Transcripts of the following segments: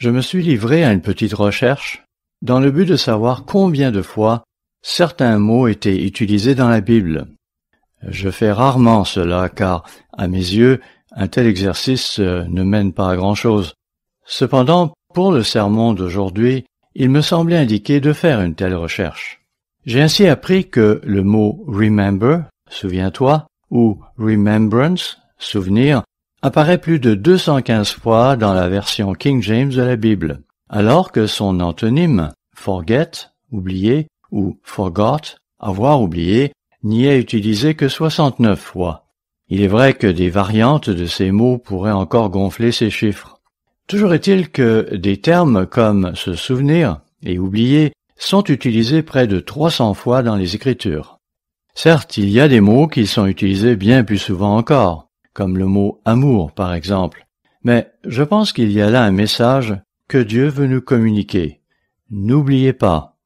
Je me suis livré à une petite recherche dans le but de savoir combien de fois certains mots étaient utilisés dans la Bible. Je fais rarement cela car, à mes yeux, un tel exercice ne mène pas à grand-chose. Cependant, pour le sermon d'aujourd'hui, il me semblait indiqué de faire une telle recherche. J'ai ainsi appris que le mot « remember », souviens-toi, ou « remembrance », souvenir, apparaît plus de 215 fois dans la version King James de la Bible, alors que son antonyme « forget », oublier, ou « forgot », avoir oublié, n'y est utilisé que 69 fois. Il est vrai que des variantes de ces mots pourraient encore gonfler ces chiffres. Toujours est-il que des termes comme se souvenir et oublier sont utilisés près de 300 fois dans les Écritures. Certes, il y a des mots qui sont utilisés bien plus souvent encore, comme le mot amour par exemple, mais je pense qu'il y a là un message que Dieu veut nous communiquer. N'oubliez pas.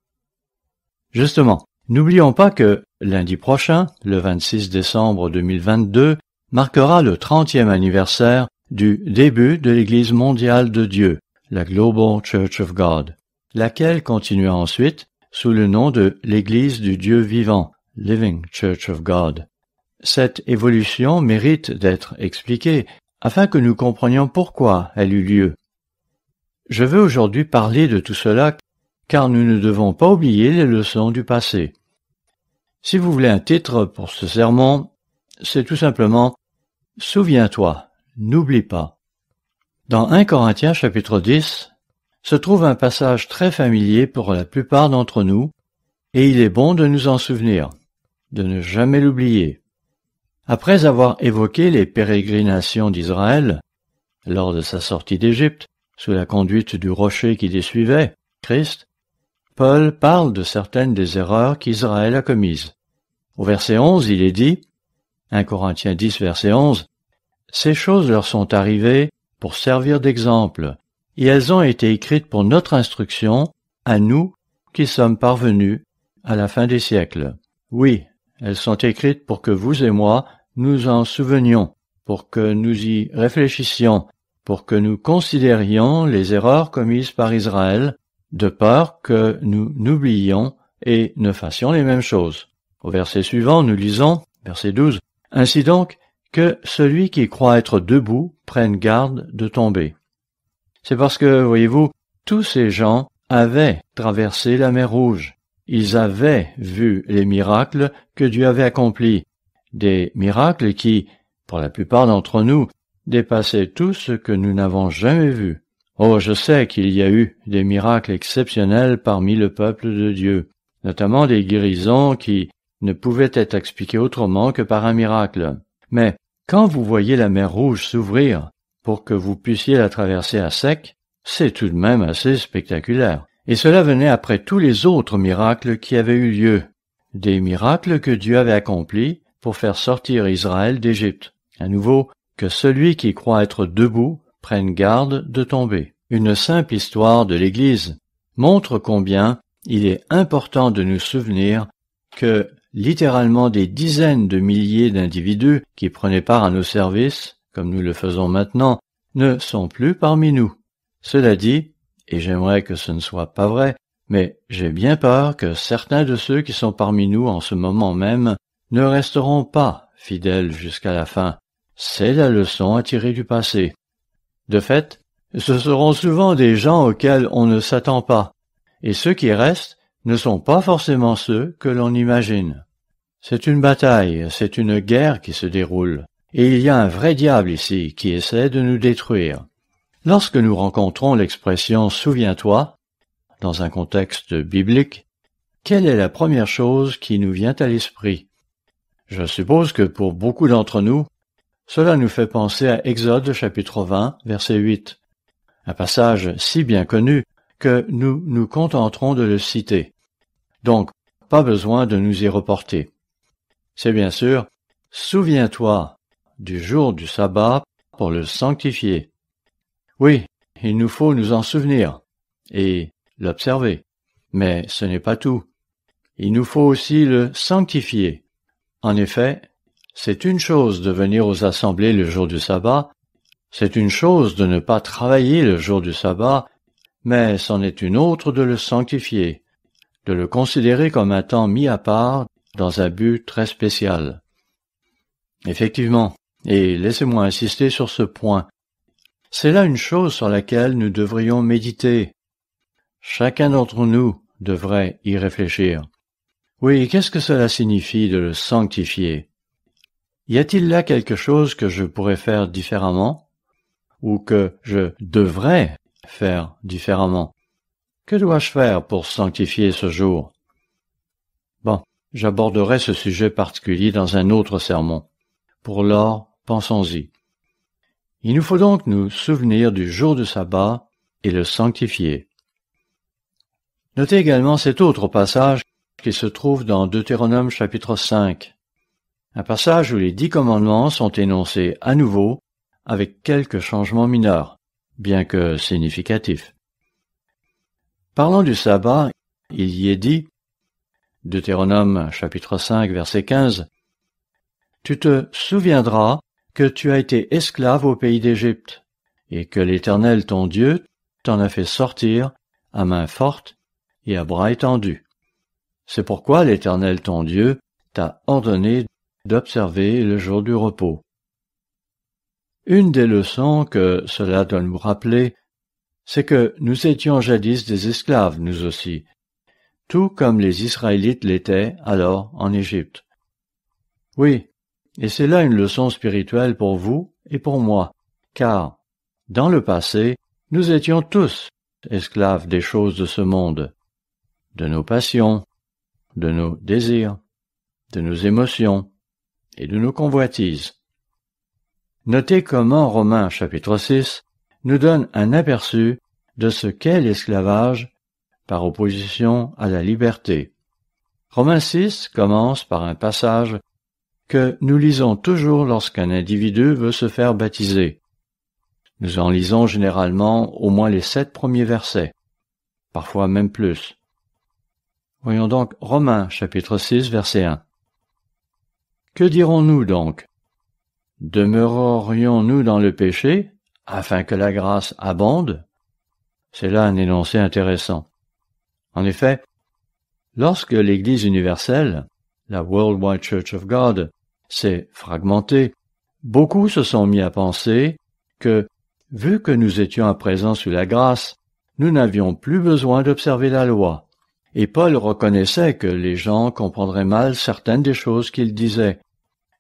Justement, n'oublions pas que lundi prochain, le 26 décembre 2022, marquera le 30e anniversaire du début de l'Église mondiale de Dieu, la Global Church of God, laquelle continua ensuite sous le nom de l'Église du Dieu vivant, Living Church of God. Cette évolution mérite d'être expliquée afin que nous comprenions pourquoi elle eut lieu. Je veux aujourd'hui parler de tout cela car nous ne devons pas oublier les leçons du passé. Si vous voulez un titre pour ce sermon, c'est tout simplement « Souviens-toi ». N'oublie pas. Dans 1 Corinthiens chapitre 10 se trouve un passage très familier pour la plupart d'entre nous, et il est bon de nous en souvenir, de ne jamais l'oublier. Après avoir évoqué les pérégrinations d'Israël, lors de sa sortie d'Égypte, sous la conduite du rocher qui les suivait, Christ, Paul parle de certaines des erreurs qu'Israël a commises. Au verset 11, il est dit, 1 Corinthiens 10, verset 11, « Ces choses leur sont arrivées pour servir d'exemple, et elles ont été écrites pour notre instruction, à nous qui sommes parvenus à la fin des siècles. Oui, elles sont écrites pour que vous et moi nous en souvenions, pour que nous y réfléchissions, pour que nous considérions les erreurs commises par Israël, de peur que nous n'oubliions et ne fassions les mêmes choses. » Au verset suivant, nous lisons, verset 12, « Ainsi donc, que celui qui croit être debout prenne garde de tomber. » C'est parce que, voyez-vous, tous ces gens avaient traversé la mer Rouge. Ils avaient vu les miracles que Dieu avait accomplis, des miracles qui, pour la plupart d'entre nous, dépassaient tout ce que nous n'avons jamais vu. Oh, je sais qu'il y a eu des miracles exceptionnels parmi le peuple de Dieu, notamment des guérisons qui ne pouvaient être expliquées autrement que par un miracle. Mais quand vous voyez la mer Rouge s'ouvrir pour que vous puissiez la traverser à sec, c'est tout de même assez spectaculaire. Et cela venait après tous les autres miracles qui avaient eu lieu, des miracles que Dieu avait accomplis pour faire sortir Israël d'Égypte. À nouveau, que celui qui croit être debout prenne garde de tomber. Une simple histoire de l'Église montre combien il est important de nous souvenir que littéralement des dizaines de milliers d'individus qui prenaient part à nos services, comme nous le faisons maintenant, ne sont plus parmi nous. Cela dit, et j'aimerais que ce ne soit pas vrai, mais j'ai bien peur que certains de ceux qui sont parmi nous en ce moment même ne resteront pas fidèles jusqu'à la fin. C'est la leçon à tirer du passé. De fait, ce seront souvent des gens auxquels on ne s'attend pas, et ceux qui restent ne sont pas forcément ceux que l'on imagine. C'est une bataille, c'est une guerre qui se déroule, et il y a un vrai diable ici qui essaie de nous détruire. Lorsque nous rencontrons l'expression « souviens-toi » dans un contexte biblique, quelle est la première chose qui nous vient à l'esprit? Je suppose que pour beaucoup d'entre nous, cela nous fait penser à Exode chapitre 20, verset 8, un passage si bien connu que nous nous contenterons de le citer. Donc, pas besoin de nous y reporter. C'est bien sûr « Souviens-toi du jour du sabbat pour le sanctifier ». Oui, il nous faut nous en souvenir et l'observer, mais ce n'est pas tout. Il nous faut aussi le sanctifier. En effet, c'est une chose de venir aux assemblées le jour du sabbat, c'est une chose de ne pas travailler le jour du sabbat, mais c'en est une autre de le sanctifier, de le considérer comme un temps mis à part dans un but très spécial. Effectivement, et laissez-moi insister sur ce point, c'est là une chose sur laquelle nous devrions méditer. Chacun d'entre nous devrait y réfléchir. Oui, qu'est-ce que cela signifie de le sanctifier? Y a-t-il là quelque chose que je pourrais faire différemment? Ou que je devrais faire différemment? Que dois-je faire pour sanctifier ce jour? Bon, j'aborderai ce sujet particulier dans un autre sermon. Pour lors, pensons-y. Il nous faut donc nous souvenir du jour du sabbat et le sanctifier. Notez également cet autre passage qui se trouve dans Deutéronome chapitre 5, un passage où les 10 commandements sont énoncés à nouveau avec quelques changements mineurs, bien que significatifs. Parlant du sabbat, il y est dit, Deutéronome chapitre 5 verset 15, « Tu te souviendras que tu as été esclave au pays d'Égypte, et que l'Éternel ton Dieu t'en a fait sortir à main forte et à bras étendus. C'est pourquoi l'Éternel ton Dieu t'a ordonné d'observer le jour du repos. » Une des leçons que cela doit nous rappeler, c'est que nous étions jadis des esclaves, nous aussi, tout comme les Israélites l'étaient alors en Égypte. Oui, et c'est là une leçon spirituelle pour vous et pour moi, car, dans le passé, nous étions tous esclaves des choses de ce monde, de nos passions, de nos désirs, de nos émotions et de nos convoitises. Notez comment Romains chapitre 6 nous donne un aperçu de ce qu'est l'esclavage par opposition à la liberté. Romains 6 commence par un passage que nous lisons toujours lorsqu'un individu veut se faire baptiser. Nous en lisons généralement au moins les 7 premiers versets, parfois même plus. Voyons donc Romains chapitre 6 verset 1. Que dirons-nous donc? Demeurerions-nous dans le péché afin que la grâce abonde? C'est là un énoncé intéressant. En effet, lorsque l'Église universelle, la Worldwide Church of God, s'est fragmentée, beaucoup se sont mis à penser que, vu que nous étions à présent sous la grâce, nous n'avions plus besoin d'observer la loi. Et Paul reconnaissait que les gens comprendraient mal certaines des choses qu'il disait.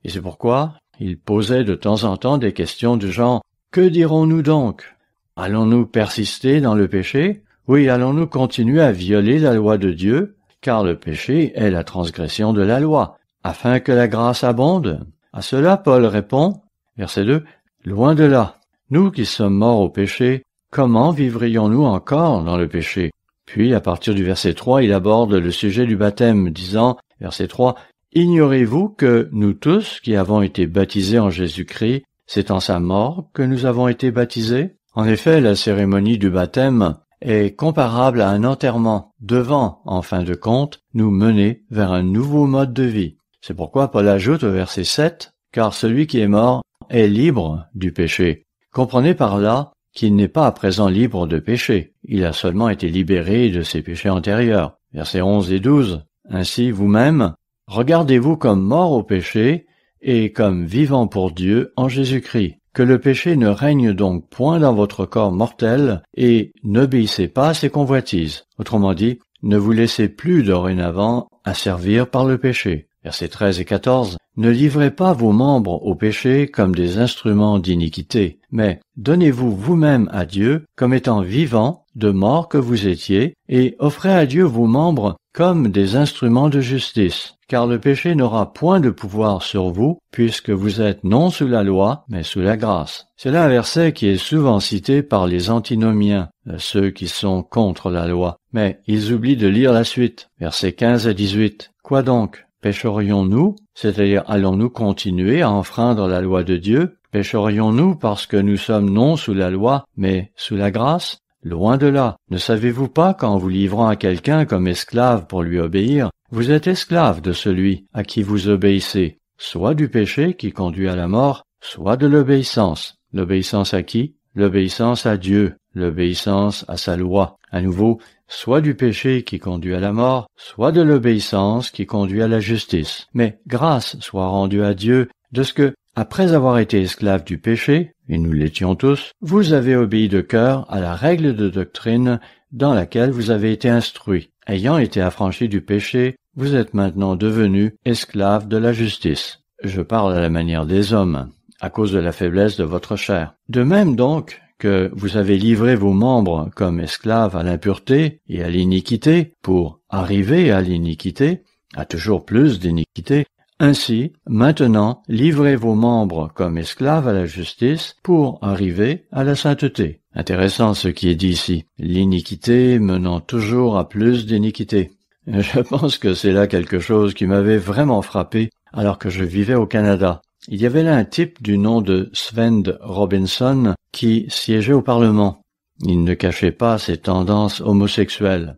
Et c'est pourquoi il posait de temps en temps des questions du genre « Que dirons-nous donc? Allons-nous persister dans le péché? Oui, allons-nous continuer à violer la loi de Dieu? Car le péché est la transgression de la loi, afin que la grâce abonde. » À cela, Paul répond, verset 2, « Loin de là, nous qui sommes morts au péché, comment vivrions-nous encore dans le péché ?» Puis, à partir du verset 3, il aborde le sujet du baptême, disant, verset 3, « Ignorez-vous que nous tous qui avons été baptisés en Jésus-Christ, c'est en sa mort que nous avons été baptisés? » En effet, la cérémonie du baptême est comparable à un enterrement, devant, en fin de compte, nous mener vers un nouveau mode de vie. C'est pourquoi Paul ajoute au verset 7, « Car celui qui est mort est libre du péché. » Comprenez par là qu'il n'est pas à présent libre de péché. Il a seulement été libéré de ses péchés antérieurs. Versets 11 et 12. « Ainsi, vous-même, regardez-vous comme morts au péché et comme vivants pour Dieu en Jésus-Christ. Que le péché ne règne donc point dans votre corps mortel et n'obéissez pas à ses convoitises. » Autrement dit, ne vous laissez plus dorénavant asservir par le péché. Versets 13 et 14. « Ne livrez pas vos membres au péché comme des instruments d'iniquité, mais donnez-vous vous-même à Dieu comme étant vivants, de mort que vous étiez, et offrez à Dieu vos membres comme des instruments de justice. Car le péché n'aura point de pouvoir sur vous, puisque vous êtes non sous la loi, mais sous la grâce. » C'est là un verset qui est souvent cité par les antinomiens, ceux qui sont contre la loi. Mais ils oublient de lire la suite, versets 15 à 18. « Quoi donc? Pécherions-nous, c'est-à-dire allons-nous continuer à enfreindre la loi de Dieu? Pécherions-nous parce que nous sommes non sous la loi, mais sous la grâce? Loin de là. Ne savez-vous pas qu'en vous livrant à quelqu'un comme esclave pour lui obéir, vous êtes esclave de celui à qui vous obéissez, soit du péché qui conduit à la mort, soit de l'obéissance. L'obéissance à qui? l'obéissance à Dieu, l'obéissance à sa loi. À nouveau, soit du péché qui conduit à la mort, soit de l'obéissance qui conduit à la justice. Mais grâce soit rendue à Dieu de ce que, après avoir été esclaves du péché, et nous l'étions tous, vous avez obéi de cœur à la règle de doctrine dans laquelle vous avez été instruits. Ayant été affranchis du péché, vous êtes maintenant devenus esclaves de la justice. Je parle à la manière des hommes, à cause de la faiblesse de votre chair. De même donc que vous avez livré vos membres comme esclaves à l'impureté et à l'iniquité pour arriver à l'iniquité, à toujours plus d'iniquité, ainsi, maintenant, livrez vos membres comme esclaves à la justice pour arriver à la sainteté. Intéressant ce qui est dit ici. L'iniquité menant toujours à plus d'iniquité. Je pense que c'est là quelque chose qui m'avait vraiment frappé alors que je vivais au Canada. Il y avait là un type du nom de Svend Robinson qui siégeait au Parlement. Il ne cachait pas ses tendances homosexuelles.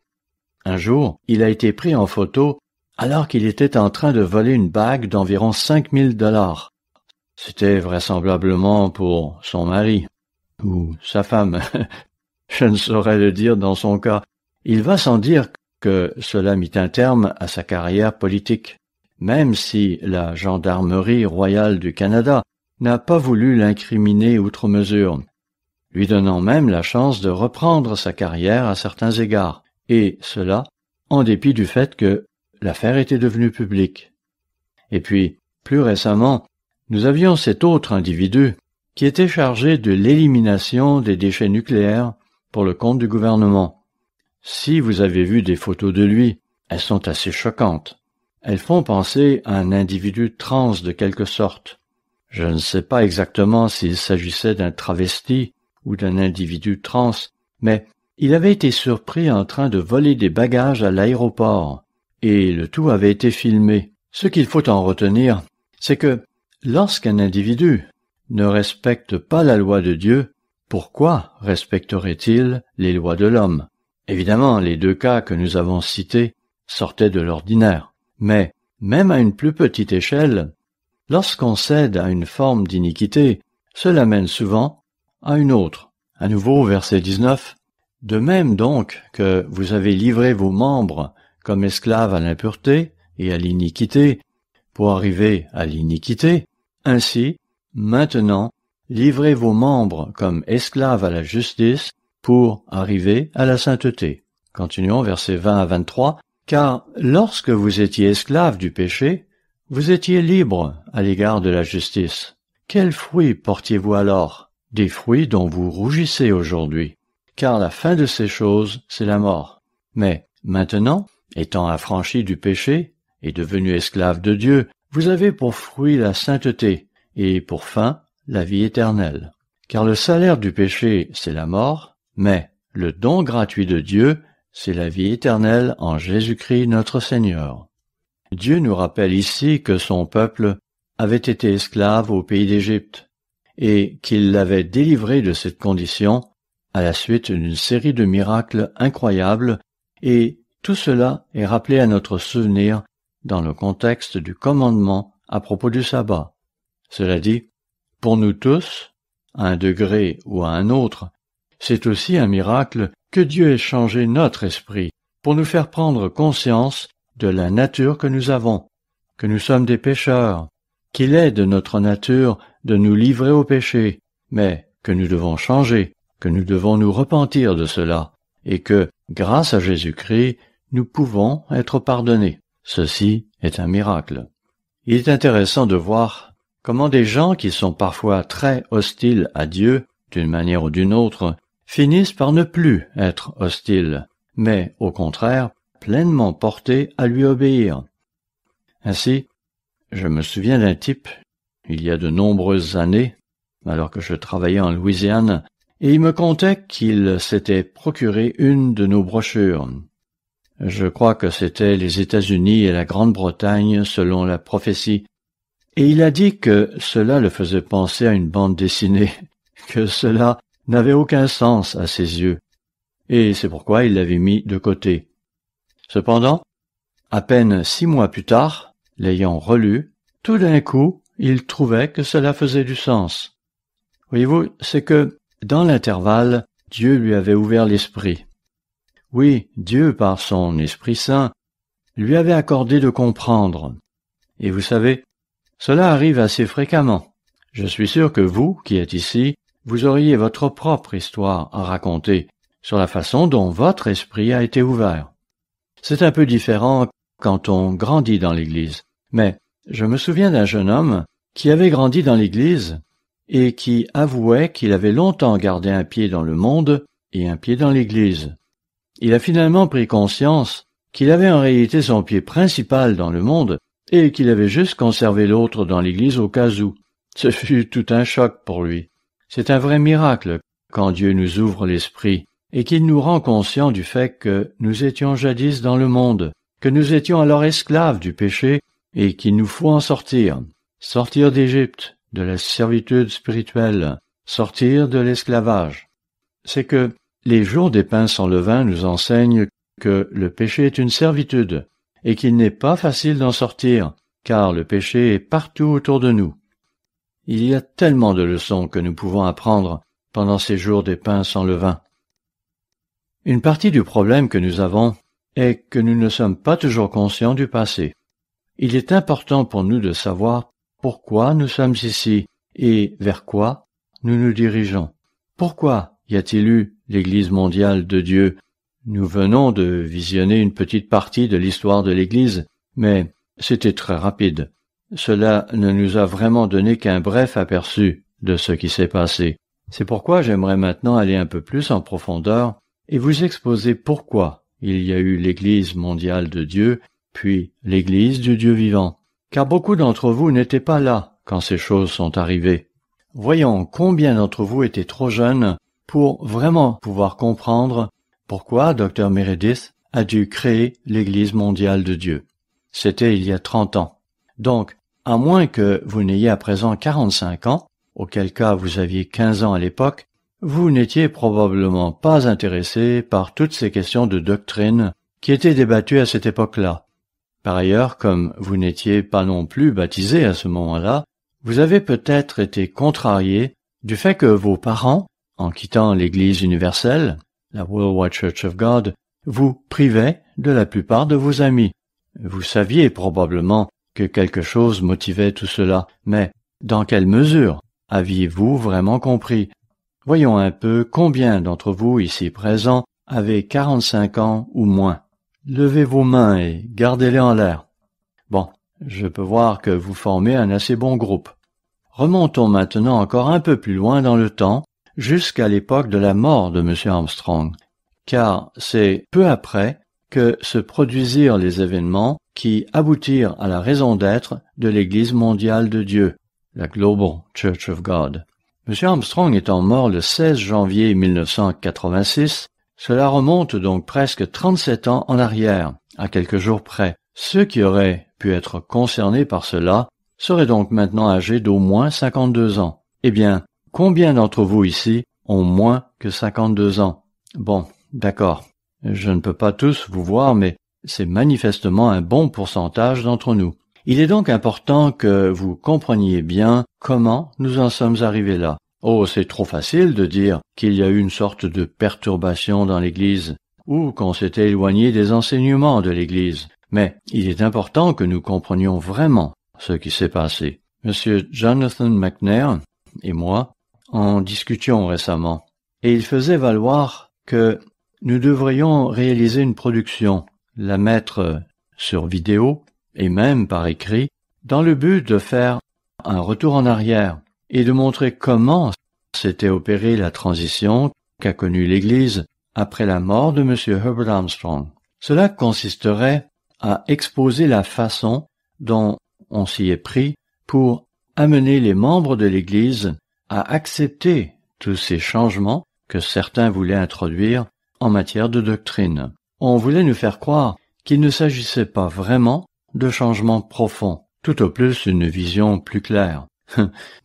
Un jour, il a été pris en photo alors qu'il était en train de voler une bague d'environ 5 000 $. C'était vraisemblablement pour son mari, ou sa femme. Je ne saurais le dire dans son cas. Il va sans dire que cela mit un terme à sa carrière politique, même si la Gendarmerie royale du Canada n'a pas voulu l'incriminer outre mesure, lui donnant même la chance de reprendre sa carrière à certains égards, et cela en dépit du fait que l'affaire était devenue publique. Et puis, plus récemment, nous avions cet autre individu qui était chargé de l'élimination des déchets nucléaires pour le compte du gouvernement. Si vous avez vu des photos de lui, elles sont assez choquantes. Elles font penser à un individu trans de quelque sorte. Je ne sais pas exactement s'il s'agissait d'un travesti ou d'un individu trans, mais il avait été surpris en train de voler des bagages à l'aéroport. Et le tout avait été filmé. Ce qu'il faut en retenir, c'est que lorsqu'un individu ne respecte pas la loi de Dieu, pourquoi respecterait-il les lois de l'homme? Évidemment, les deux cas que nous avons cités sortaient de l'ordinaire. Mais, même à une plus petite échelle, lorsqu'on cède à une forme d'iniquité, cela mène souvent à une autre. À nouveau, verset 19. De même donc que vous avez livré vos membres comme esclaves à l'impureté et à l'iniquité, pour arriver à l'iniquité, ainsi, maintenant, livrez vos membres comme esclaves à la justice, pour arriver à la sainteté. Continuons, versets 20 à 23. Car lorsque vous étiez esclaves du péché, vous étiez libres à l'égard de la justice. Quels fruits portiez-vous alors? Des fruits dont vous rougissez aujourd'hui. Car la fin de ces choses, c'est la mort. Mais maintenant, étant affranchis du péché et devenus esclaves de Dieu, vous avez pour fruit la sainteté et pour fin la vie éternelle. Car le salaire du péché, c'est la mort, mais le don gratuit de Dieu, c'est la vie éternelle en Jésus-Christ notre Seigneur. Dieu nous rappelle ici que son peuple avait été esclave au pays d'Égypte et qu'il l'avait délivré de cette condition à la suite d'une série de miracles incroyables, et tout cela est rappelé à notre souvenir dans le contexte du commandement à propos du sabbat. Cela dit, pour nous tous, à un degré ou à un autre, c'est aussi un miracle que Dieu ait changé notre esprit pour nous faire prendre conscience de la nature que nous avons, que nous sommes des pécheurs, qu'il est de notre nature de nous livrer au péché, mais que nous devons changer, que nous devons nous repentir de cela, et que, grâce à Jésus-Christ, nous pouvons être pardonnés. Ceci est un miracle. Il est intéressant de voir comment des gens qui sont parfois très hostiles à Dieu, d'une manière ou d'une autre, finissent par ne plus être hostiles, mais, au contraire, pleinement portés à lui obéir. Ainsi, je me souviens d'un type, il y a de nombreuses années, alors que je travaillais en Louisiane, et il me contait qu'il s'était procuré une de nos brochures. Je crois que c'était les États-Unis et la Grande-Bretagne selon la prophétie, et il a dit que cela le faisait penser à une bande dessinée, que cela n'avait aucun sens à ses yeux, et c'est pourquoi il l'avait mis de côté. Cependant, à peine 6 mois plus tard, l'ayant relu, tout d'un coup, il trouvait que cela faisait du sens. Voyez-vous, c'est que dans l'intervalle, Dieu lui avait ouvert l'esprit. Oui, Dieu, par son Esprit Saint, lui avait accordé de comprendre. Et vous savez, cela arrive assez fréquemment. Je suis sûr que vous, qui êtes ici, vous auriez votre propre histoire à raconter sur la façon dont votre esprit a été ouvert. C'est un peu différent quand on grandit dans l'Église, mais je me souviens d'un jeune homme qui avait grandi dans l'Église et qui avouait qu'il avait longtemps gardé un pied dans le monde et un pied dans l'Église. Il a finalement pris conscience qu'il avait en réalité son pied principal dans le monde et qu'il avait juste conservé l'autre dans l'Église au cas où. Ce fut tout un choc pour lui. C'est un vrai miracle quand Dieu nous ouvre l'esprit et qu'il nous rend conscients du fait que nous étions jadis dans le monde, que nous étions alors esclaves du péché et qu'il nous faut en sortir. Sortir d'Égypte, de la servitude spirituelle, sortir de l'esclavage. C'est que les jours des pains sans levain nous enseignent que le péché est une servitude et qu'il n'est pas facile d'en sortir, car le péché est partout autour de nous. Il y a tellement de leçons que nous pouvons apprendre pendant ces jours des pains sans levain. Une partie du problème que nous avons est que nous ne sommes pas toujours conscients du passé. Il est important pour nous de savoir pourquoi nous sommes ici et vers quoi nous nous dirigeons. Pourquoi y a-t-il eu l'Église mondiale de Dieu? Nous venons de visionner une petite partie de l'histoire de l'Église, mais c'était très rapide. Cela ne nous a vraiment donné qu'un bref aperçu de ce qui s'est passé. C'est pourquoi j'aimerais maintenant aller un peu plus en profondeur et vous exposer pourquoi il y a eu l'Église mondiale de Dieu, puis l'Église du Dieu vivant. Car beaucoup d'entre vous n'étaient pas là quand ces choses sont arrivées. Voyons combien d'entre vous étaient trop jeunes pour vraiment pouvoir comprendre pourquoi Dr. Meredith a dû créer l'Église mondiale de Dieu. C'était il y a 30 ans. Donc, à moins que vous n'ayez à présent 45 ans, auquel cas vous aviez 15 ans à l'époque, vous n'étiez probablement pas intéressé par toutes ces questions de doctrine qui étaient débattues à cette époque-là. Par ailleurs, comme vous n'étiez pas non plus baptisé à ce moment-là, vous avez peut-être été contrarié du fait que vos parents, en quittant l'Église universelle, la Worldwide Church of God, vous privaient de la plupart de vos amis. Vous saviez probablement que quelque chose motivait tout cela, mais dans quelle mesure aviez-vous vraiment compris? Voyons un peu combien d'entre vous ici présents avaient 45 ans ou moins. Levez vos mains et gardez-les en l'air. Bon, je peux voir que vous formez un assez bon groupe. Remontons maintenant encore un peu plus loin dans le temps, jusqu'à l'époque de la mort de M. Armstrong, car c'est peu après que se produisirent les événements qui aboutirent à la raison d'être de l'Église mondiale de Dieu, la Global Church of God. M. Armstrong étant mort le 16 janvier 1986, cela remonte donc presque 37 ans en arrière, à quelques jours près. Ceux qui auraient pu être concernés par cela seraient donc maintenant âgés d'au moins 52 ans. Eh bien, combien d'entre vous ici ont moins que 52 ans? Bon, d'accord. Je ne peux pas tous vous voir, mais c'est manifestement un bon pourcentage d'entre nous. Il est donc important que vous compreniez bien comment nous en sommes arrivés là. Oh, c'est trop facile de dire qu'il y a eu une sorte de perturbation dans l'Église, ou qu'on s'était éloigné des enseignements de l'Église. Mais il est important que nous comprenions vraiment ce qui s'est passé. Monsieur Jonathan McNair et moi en discutions récemment, et il faisait valoir que nous devrions réaliser une production, la mettre sur vidéo et même par écrit, dans le but de faire un retour en arrière et de montrer comment s'était opérée la transition qu'a connue l'Église après la mort de M. Herbert Armstrong. Cela consisterait à exposer la façon dont on s'y est pris pour amener les membres de l'Église à accepter tous ces changements que certains voulaient introduire en matière de doctrine. On voulait nous faire croire qu'il ne s'agissait pas vraiment de changements profonds, tout au plus une vision plus claire.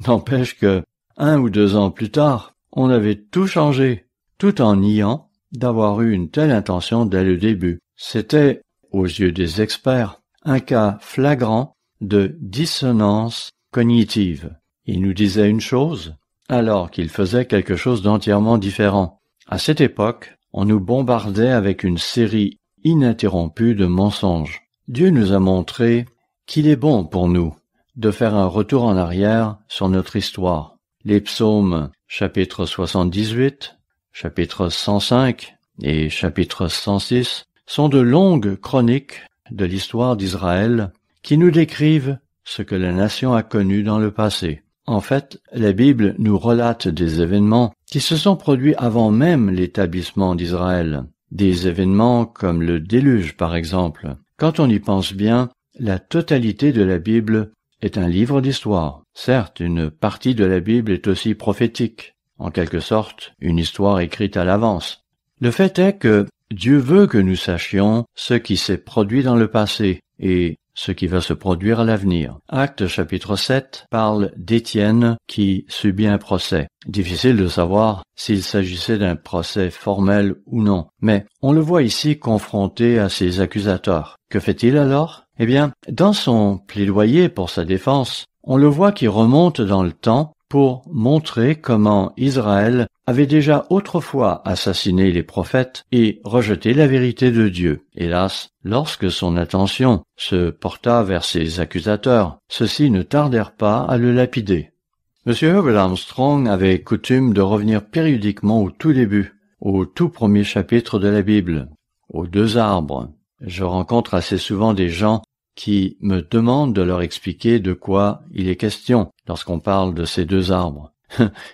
N'empêche que, 1 ou 2 ans plus tard, on avait tout changé, tout en niant d'avoir eu une telle intention dès le début. C'était, aux yeux des experts, un cas flagrant de dissonance cognitive. Ils nous disaient une chose, alors qu'il faisait quelque chose d'entièrement différent. À cette époque, on nous bombardait avec une série ininterrompue de mensonges. Dieu nous a montré qu'il est bon pour nous de faire un retour en arrière sur notre histoire. Les psaumes chapitre 78, chapitre 105 et chapitre 106 sont de longues chroniques de l'histoire d'Israël qui nous décrivent ce que la nation a connu dans le passé. En fait, la Bible nous relate des événements qui se sont produits avant même l'établissement d'Israël. Des événements comme le déluge, par exemple. Quand on y pense bien, la totalité de la Bible est un livre d'histoire. Certes, une partie de la Bible est aussi prophétique, en quelque sorte, une histoire écrite à l'avance. Le fait est que Dieu veut que nous sachions ce qui s'est produit dans le passé et ce qui va se produire à l'avenir. Actes chapitre 7 parle d'Étienne qui subit un procès. Difficile de savoir s'il s'agissait d'un procès formel ou non, mais on le voit ici confronté à ses accusateurs. Que fait-il alors? Eh bien, dans son plaidoyer pour sa défense, on le voit qui remonte dans le temps pour montrer comment Israël avait déjà autrefois assassiné les prophètes et rejeté la vérité de Dieu. Hélas, lorsque son attention se porta vers ses accusateurs, ceux-ci ne tardèrent pas à le lapider. M. Hubert Armstrong avait coutume de revenir périodiquement au tout début, au tout premier chapitre de la Bible, aux 2 arbres. Je rencontre assez souvent des gens qui me demandent de leur expliquer de quoi il est question lorsqu'on parle de ces 2 arbres.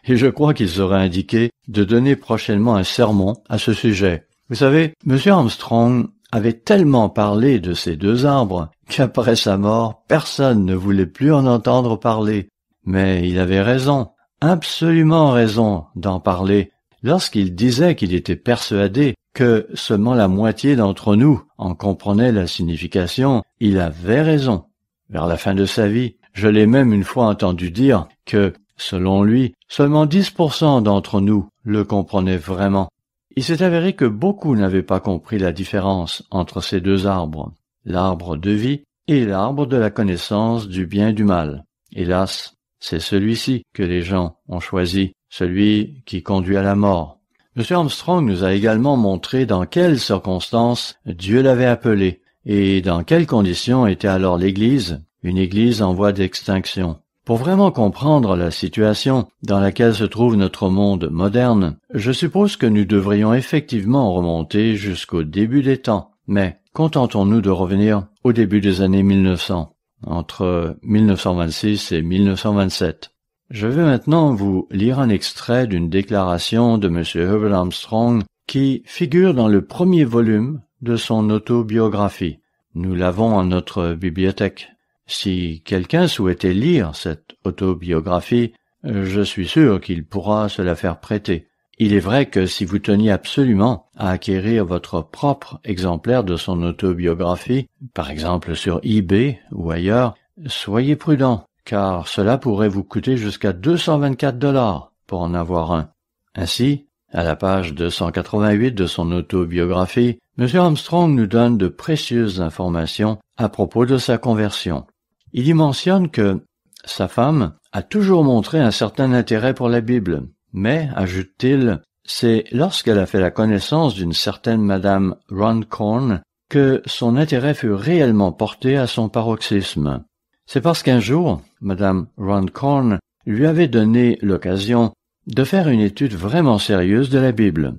Et je crois qu'il serait indiqué de donner prochainement un sermon à ce sujet. Vous savez, M. Armstrong avait tellement parlé de ces 2 arbres qu'après sa mort, personne ne voulait plus en entendre parler. Mais il avait raison, absolument raison d'en parler, lorsqu'il disait qu'il était persuadé que seulement la moitié d'entre nous en comprenait la signification. Il avait raison. Vers la fin de sa vie, je l'ai même une fois entendu dire que, selon lui, seulement 10% d'entre nous le comprenaient vraiment. Il s'est avéré que beaucoup n'avaient pas compris la différence entre ces 2 arbres, l'arbre de vie et l'arbre de la connaissance du bien et du mal. Hélas, c'est celui-ci que les gens ont choisi, celui qui conduit à la mort. M. Armstrong nous a également montré dans quelles circonstances Dieu l'avait appelé et dans quelles conditions était alors l'Église, une Église en voie d'extinction. Pour vraiment comprendre la situation dans laquelle se trouve notre monde moderne, je suppose que nous devrions effectivement remonter jusqu'au début des temps. Mais contentons-nous de revenir au début des années 1900, entre 1926 et 1927. Je vais maintenant vous lire un extrait d'une déclaration de M. Hubert Armstrong qui figure dans le premier volume de son autobiographie. Nous l'avons en notre bibliothèque. Si quelqu'un souhaitait lire cette autobiographie, je suis sûr qu'il pourra se la faire prêter. Il est vrai que si vous teniez absolument à acquérir votre propre exemplaire de son autobiographie, par exemple sur eBay ou ailleurs, soyez prudent, car cela pourrait vous coûter jusqu'à 224 $ pour en avoir un. Ainsi, à la page 288 de son autobiographie, M. Armstrong nous donne de précieuses informations à propos de sa conversion. Il y mentionne que sa femme a toujours montré un certain intérêt pour la Bible, mais, ajoute-t-il, c'est lorsqu'elle a fait la connaissance d'une certaine Madame Runcorn que son intérêt fut réellement porté à son paroxysme. C'est parce qu'un jour, Madame Runcorn lui avait donné l'occasion de faire une étude vraiment sérieuse de la Bible.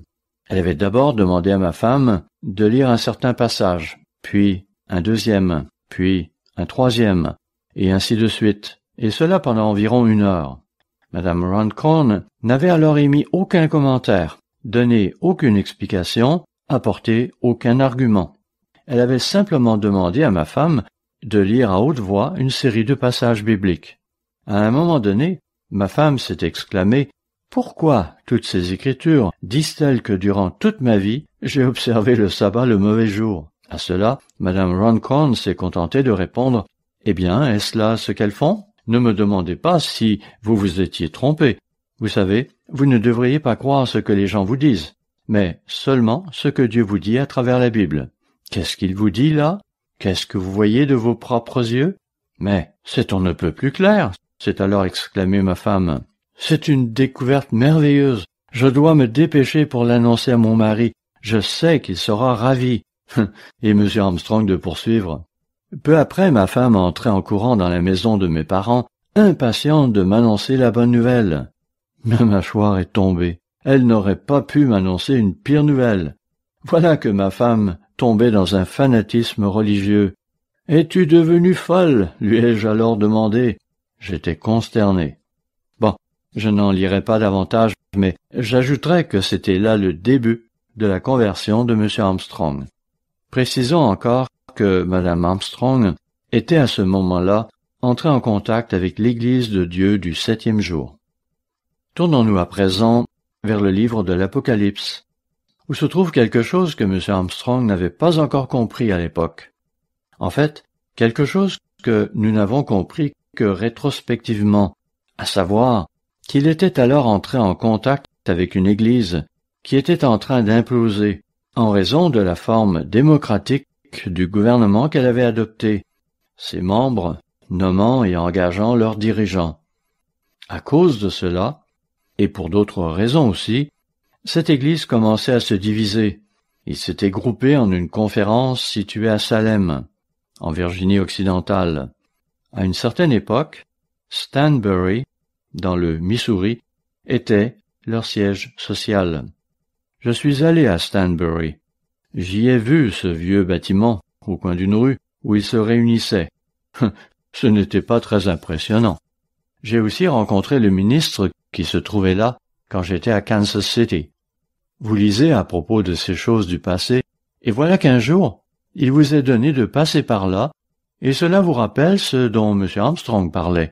Elle avait d'abord demandé à ma femme de lire un certain passage, puis un deuxième, puis un troisième, et ainsi de suite, et cela pendant environ 1 heure. Madame Runcorn n'avait alors émis aucun commentaire, donné aucune explication, apporté aucun argument. Elle avait simplement demandé à ma femme de lire à haute voix une série de passages bibliques. À un moment donné, ma femme s'est exclamée « Pourquoi toutes ces écritures disent-elles que durant toute ma vie, j'ai observé le sabbat le mauvais jour ?» À cela, Madame Runcorn s'est contentée de répondre « Eh bien, est-ce là ce qu'elles font ? Ne me demandez pas si vous vous étiez trompé. Vous savez, vous ne devriez pas croire ce que les gens vous disent, mais seulement ce que Dieu vous dit à travers la Bible. Qu'est-ce qu'il vous dit là ? Qu'est-ce que vous voyez de vos propres yeux ? Mais c'est on ne peut plus clair, s'est alors exclamée ma femme. C'est une découverte merveilleuse. Je dois me dépêcher pour l'annoncer à mon mari. Je sais qu'il sera ravi. » Et M. Armstrong de poursuivre. « Peu après, ma femme entrait en courant dans la maison de mes parents, impatiente de m'annoncer la bonne nouvelle. Ma mâchoire est tombée. Elle n'aurait pas pu m'annoncer une pire nouvelle. Voilà que ma femme tombait dans un fanatisme religieux. « Es-tu devenue folle ?» lui ai-je alors demandé. J'étais consterné. Bon, je n'en lirai pas davantage, mais j'ajouterai que c'était là le début de la conversion de M. Armstrong. Précisons encore que Mme Armstrong était à ce moment-là entrée en contact avec l'Église de Dieu du 7e jour. Tournons-nous à présent vers le livre de l'Apocalypse, où se trouve quelque chose que M. Armstrong n'avait pas encore compris à l'époque. En fait, quelque chose que nous n'avons compris que rétrospectivement, à savoir qu'il était alors entré en contact avec une Église qui était en train d'imploser en raison de la forme démocratique du gouvernement qu'elle avait adopté, ses membres nommant et engageant leurs dirigeants. À cause de cela, et pour d'autres raisons aussi, cette Église commençait à se diviser. Il s'était groupé en une conférence située à Salem, en Virginie occidentale. À une certaine époque, Stanbury, dans le Missouri, était leur siège social. Je suis allé à Stanbury. J'y ai vu ce vieux bâtiment, au coin d'une rue, où ils se réunissaient. Ce n'était pas très impressionnant. J'ai aussi rencontré le ministre qui se trouvait là quand j'étais à Kansas City. Vous lisez à propos de ces choses du passé, et voilà qu'un jour, il vous est donné de passer par là, et cela vous rappelle ce dont M. Armstrong parlait.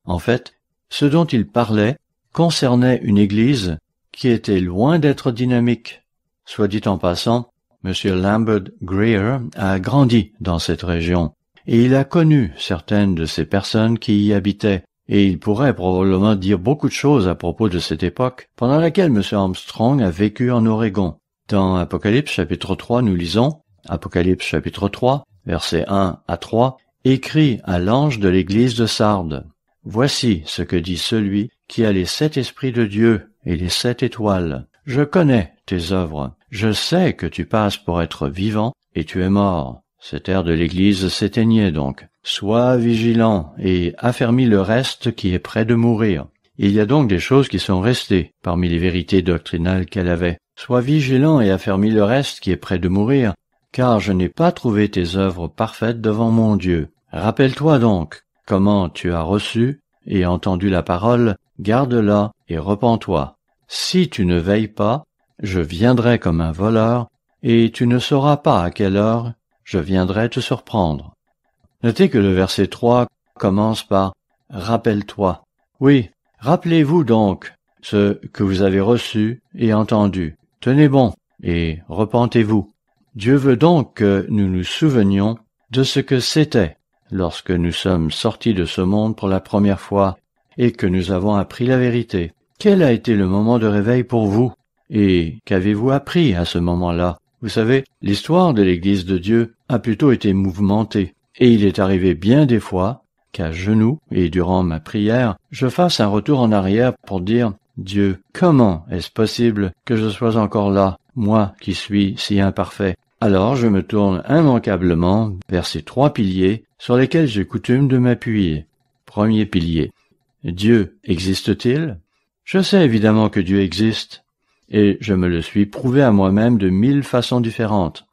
En fait, ce dont il parlait concernait une église qui était loin d'être dynamique. Soit dit en passant, M. Lambert Greer a grandi dans cette région, et il a connu certaines de ces personnes qui y habitaient, et il pourrait probablement dire beaucoup de choses à propos de cette époque pendant laquelle M. Armstrong a vécu en Oregon. Dans Apocalypse chapitre 3, nous lisons, Apocalypse chapitre 3, versets 1 à 3, écrit à l'ange de l'église de Sardes. « Voici ce que dit celui qui a les 7 esprits de Dieu et les 7 étoiles. Je connais tes œuvres. Je sais que tu passes pour être vivant et tu es mort. » Cet air de l'église s'éteignait donc. « Sois vigilant et affermis le reste qui est près de mourir. » Il y a donc des choses qui sont restées parmi les vérités doctrinales qu'elle avait. « Sois vigilant et affermis le reste qui est près de mourir, car je n'ai pas trouvé tes œuvres parfaites devant mon Dieu. Rappelle-toi donc comment tu as reçu et entendu la parole, garde-la et repens-toi. Si tu ne veilles pas, je viendrai comme un voleur, et tu ne sauras pas à quelle heure je viendrai te surprendre. » Notez que le verset 3 commence par « Rappelle-toi ». Oui, rappelez-vous donc ce que vous avez reçu et entendu. Tenez bon et repentez-vous. Dieu veut donc que nous nous souvenions de ce que c'était lorsque nous sommes sortis de ce monde pour la première fois et que nous avons appris la vérité. Quel a été le moment de réveil pour vous? Et qu'avez-vous appris à ce moment-là? Vous savez, l'histoire de l'Église de Dieu a plutôt été mouvementée, et il est arrivé bien des fois qu'à genoux et durant ma prière, je fasse un retour en arrière pour dire « Dieu, comment est-ce possible que je sois encore là, moi qui suis si imparfait ?» Alors je me tourne immanquablement vers ces 3 piliers sur lesquels j'ai coutume de m'appuyer. Premier pilier. Dieu existe-t-il? Je sais évidemment que Dieu existe, et je me le suis prouvé à moi-même de 1000 façons différentes.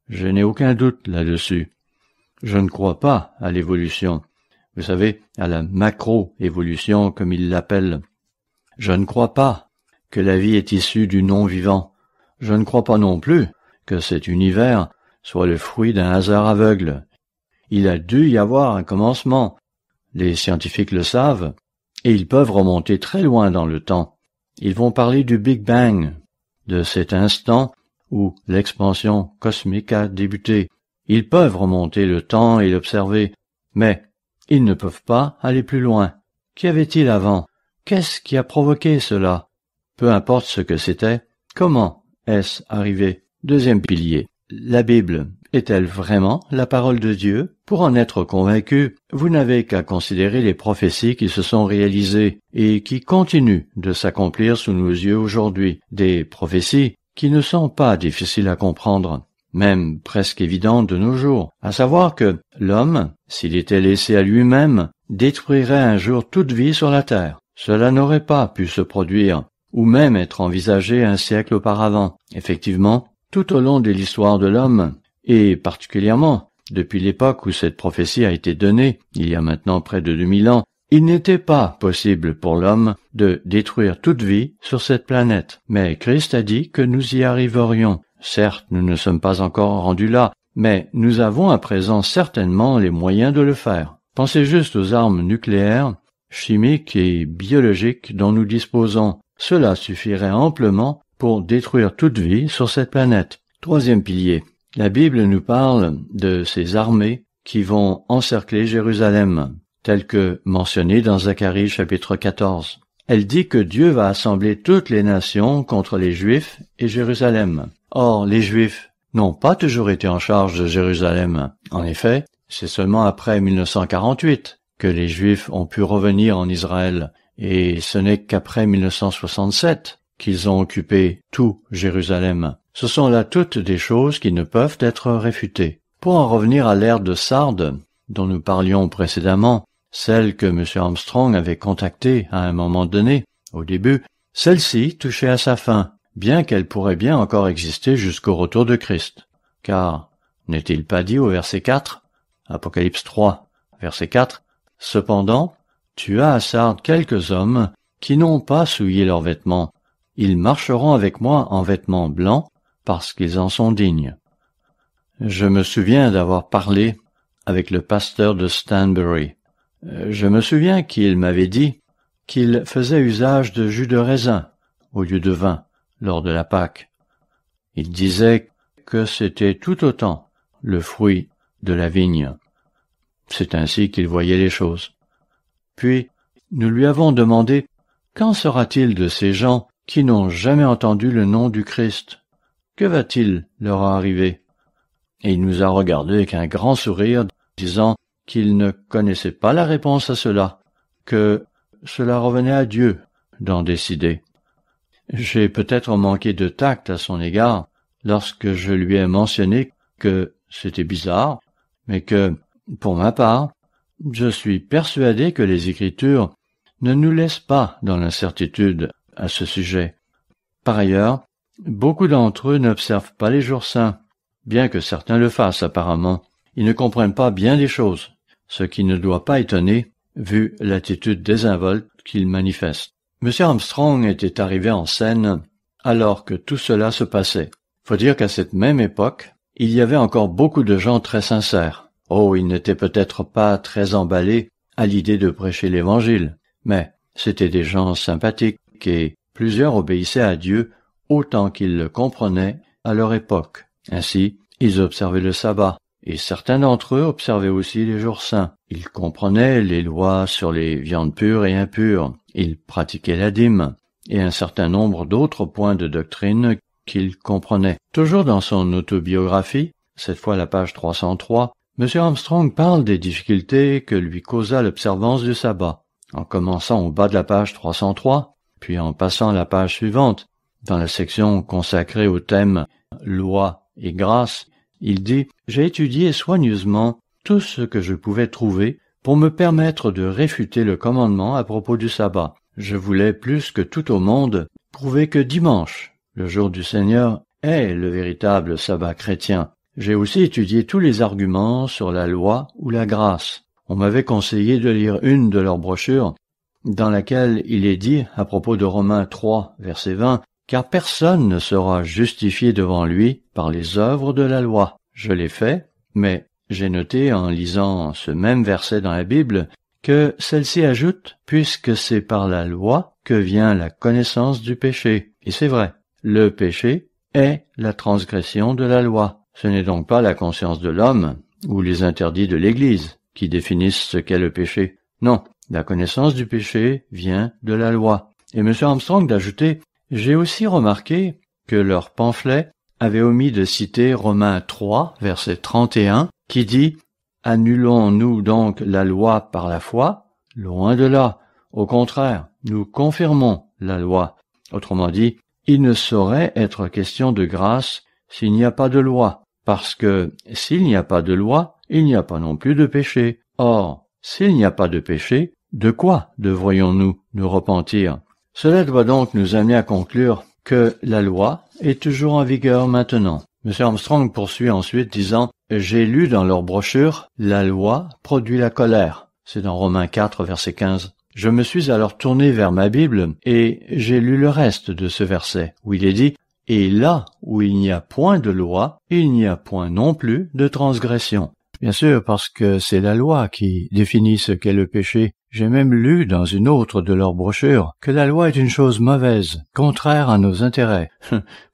Je n'ai aucun doute là-dessus. Je ne crois pas à l'évolution. Vous savez, à la macro-évolution comme il l'appelle. Je ne crois pas que la vie est issue du non-vivant. Je ne crois pas non plus que cet univers soit le fruit d'un hasard aveugle. Il a dû y avoir un commencement. Les scientifiques le savent, et ils peuvent remonter très loin dans le temps. Ils vont parler du Big Bang, de cet instant où l'expansion cosmique a débuté. Ils peuvent remonter le temps et l'observer, mais ils ne peuvent pas aller plus loin. Qu'y avait-il avant? Qu'est-ce qui a provoqué cela? Peu importe ce que c'était, comment est-ce arrivé? Deuxième pilier. La Bible est-elle vraiment la parole de Dieu? Pour en être convaincu, vous n'avez qu'à considérer les prophéties qui se sont réalisées et qui continuent de s'accomplir sous nos yeux aujourd'hui. Des prophéties qui ne sont pas difficiles à comprendre, même presque évidentes de nos jours, à savoir que l'homme, s'il était laissé à lui-même, détruirait un jour toute vie sur la terre. Cela n'aurait pas pu se produire, ou même être envisagé un siècle auparavant. Effectivement, tout au long de l'histoire de l'homme, et particulièrement depuis l'époque où cette prophétie a été donnée, il y a maintenant près de 2000 ans, il n'était pas possible pour l'homme de détruire toute vie sur cette planète. Mais Christ a dit que nous y arriverions. Certes, nous ne sommes pas encore rendus là, mais nous avons à présent certainement les moyens de le faire. Pensez juste aux armes nucléaires, chimiques et biologiques dont nous disposons. Cela suffirait amplement pour détruire toute vie sur cette planète. Troisième pilier. La Bible nous parle de ces armées qui vont encercler Jérusalem, telles que mentionnées dans Zacharie chapitre 14. Elle dit que Dieu va assembler toutes les nations contre les Juifs et Jérusalem. Or, les Juifs n'ont pas toujours été en charge de Jérusalem. En effet, c'est seulement après 1948 que les Juifs ont pu revenir en Israël, et ce n'est qu'après 1967 qu'ils ont occupé tout Jérusalem. Ce sont là toutes des choses qui ne peuvent être réfutées. Pour en revenir à l'ère de Sardes, dont nous parlions précédemment, celle que M. Armstrong avait contactée à un moment donné, au début, celle-ci touchait à sa fin, bien qu'elle pourrait bien encore exister jusqu'au retour de Christ. Car, n'est-il pas dit au verset 4, Apocalypse 3, verset 4, « Cependant, tu as à Sardes quelques hommes qui n'ont pas souillé leurs vêtements. Ils marcheront avec moi en vêtements blancs, parce qu'ils en sont dignes. » Je me souviens d'avoir parlé avec le pasteur de Stanbury. Je me souviens qu'il m'avait dit qu'il faisait usage de jus de raisin au lieu de vin lors de la Pâque. Il disait que c'était tout autant le fruit de la vigne. C'est ainsi qu'il voyait les choses. Puis, nous lui avons demandé « Qu'en sera-t-il de ces gens qui n'ont jamais entendu le nom du Christ? Que va-t-il leur arriver ?» Et il nous a regardé avec un grand sourire, disant qu'il ne connaissait pas la réponse à cela, que cela revenait à Dieu d'en décider. J'ai peut-être manqué de tact à son égard lorsque je lui ai mentionné que c'était bizarre, mais que, pour ma part, je suis persuadé que les Écritures ne nous laissent pas dans l'incertitude à ce sujet. Par ailleurs, beaucoup d'entre eux n'observent pas les jours saints, bien que certains le fassent apparemment. Ils ne comprennent pas bien des choses, ce qui ne doit pas étonner, vu l'attitude désinvolte qu'ils manifestent. M. Armstrong était arrivé en scène alors que tout cela se passait. Faut dire qu'à cette même époque, il y avait encore beaucoup de gens très sincères. Oh, ils n'étaient peut-être pas très emballés à l'idée de prêcher l'Évangile, mais c'étaient des gens sympathiques et plusieurs obéissaient à Dieu autant qu'ils le comprenaient à leur époque. Ainsi, ils observaient le sabbat, et certains d'entre eux observaient aussi les jours saints. Ils comprenaient les lois sur les viandes pures et impures, ils pratiquaient la dîme, et un certain nombre d'autres points de doctrine qu'ils comprenaient. Toujours dans son autobiographie, cette fois la page 303, M. Armstrong parle des difficultés que lui causa l'observance du sabbat. En commençant au bas de la page 303, puis en passant à la page suivante, dans la section consacrée au thème « Loi et grâce », il dit « J'ai étudié soigneusement tout ce que je pouvais trouver pour me permettre de réfuter le commandement à propos du sabbat. Je voulais plus que tout au monde prouver que dimanche, le jour du Seigneur, est le véritable sabbat chrétien. J'ai aussi étudié tous les arguments sur la loi ou la grâce. On m'avait conseillé de lire une de leurs brochures dans laquelle il est dit à propos de Romains 3, verset 20, « Car personne ne sera justifié devant lui par les œuvres de la loi. » Je l'ai fait, mais j'ai noté en lisant ce même verset dans la Bible que celle-ci ajoute « Puisque c'est par la loi que vient la connaissance du péché. » Et c'est vrai, le péché est la transgression de la loi. Ce n'est donc pas la conscience de l'homme ou les interdits de l'Église qui définissent ce qu'est le péché. Non, la connaissance du péché vient de la loi. Et M. Armstrong d'ajouter « J'ai aussi remarqué que leurs pamphlets avait omis de citer Romains 3, verset 31, qui dit « Annulons-nous donc la loi par la foi? Loin de là. Au contraire, nous confirmons la loi. » Autrement dit, il ne saurait être question de grâce s'il n'y a pas de loi, parce que s'il n'y a pas de loi, il n'y a pas non plus de péché. Or, s'il n'y a pas de péché, de quoi devrions-nous nous repentir? Cela doit donc nous amener à conclure que la loi est toujours en vigueur maintenant. M. Armstrong poursuit ensuite disant « J'ai lu dans leur brochure « La loi produit la colère ». C'est dans Romains 4, verset 15. Je me suis alors tourné vers ma Bible et j'ai lu le reste de ce verset où il est dit « Et là où il n'y a point de loi, il n'y a point non plus de transgression ». Bien sûr, parce que c'est la loi qui définit ce qu'est le péché. J'ai même lu dans une autre de leurs brochures que la loi est une chose mauvaise, contraire à nos intérêts.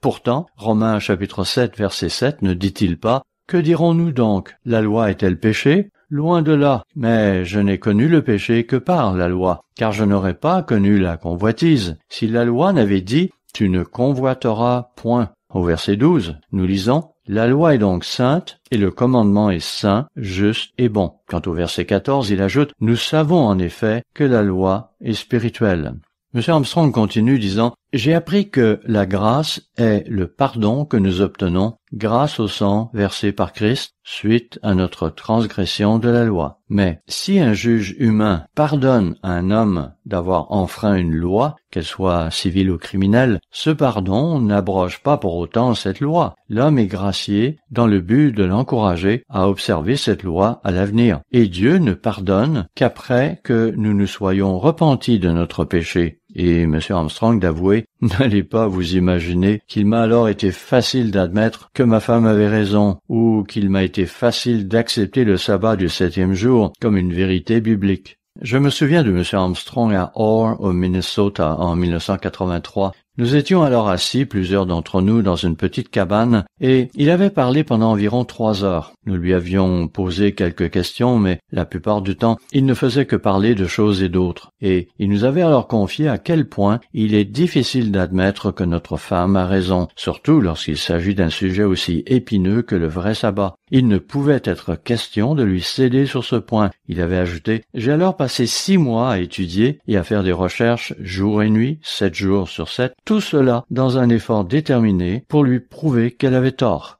Pourtant, Romains chapitre 7, verset 7 ne dit-il pas « Que dirons-nous donc? La loi est-elle péché? Loin de là, mais je n'ai connu le péché que par la loi, car je n'aurais pas connu la convoitise, si la loi n'avait dit « Tu ne convoiteras point ». Au verset 12, nous lisons « La loi est donc sainte, et le commandement est saint, juste et bon ». Quant au verset 14, il ajoute « Nous savons en effet que la loi est spirituelle ». M. Armstrong continue disant « J'ai appris que la grâce est le pardon que nous obtenons grâce au sang versé par Christ suite à notre transgression de la loi. Mais si un juge humain pardonne à un homme d'avoir enfreint une loi, qu'elle soit civile ou criminelle, ce pardon n'abroge pas pour autant cette loi. L'homme est gracié dans le but de l'encourager à observer cette loi à l'avenir. Et Dieu ne pardonne qu'après que nous nous soyons repentis de notre péché. Et M. Armstrong d'avouer, n'allez pas vous imaginer qu'il m'a alors été facile d'admettre que ma femme avait raison, ou qu'il m'a été facile d'accepter le sabbat du 7e jour comme une vérité biblique. Je me souviens de M. Armstrong à Orr, au Minnesota, en 1983. Nous étions alors assis, plusieurs d'entre nous, dans une petite cabane, et il avait parlé pendant environ 3 heures. Nous lui avions posé quelques questions, mais la plupart du temps, il ne faisait que parler de choses et d'autres. Et il nous avait alors confié à quel point il est difficile d'admettre que notre femme a raison, surtout lorsqu'il s'agit d'un sujet aussi épineux que le vrai sabbat. Il ne pouvait être question de lui céder sur ce point. Il avait ajouté « J'ai alors passé 6 mois à étudier et à faire des recherches jour et nuit, 7 jours sur 7, tout cela dans un effort déterminé pour lui prouver qu'elle avait tort.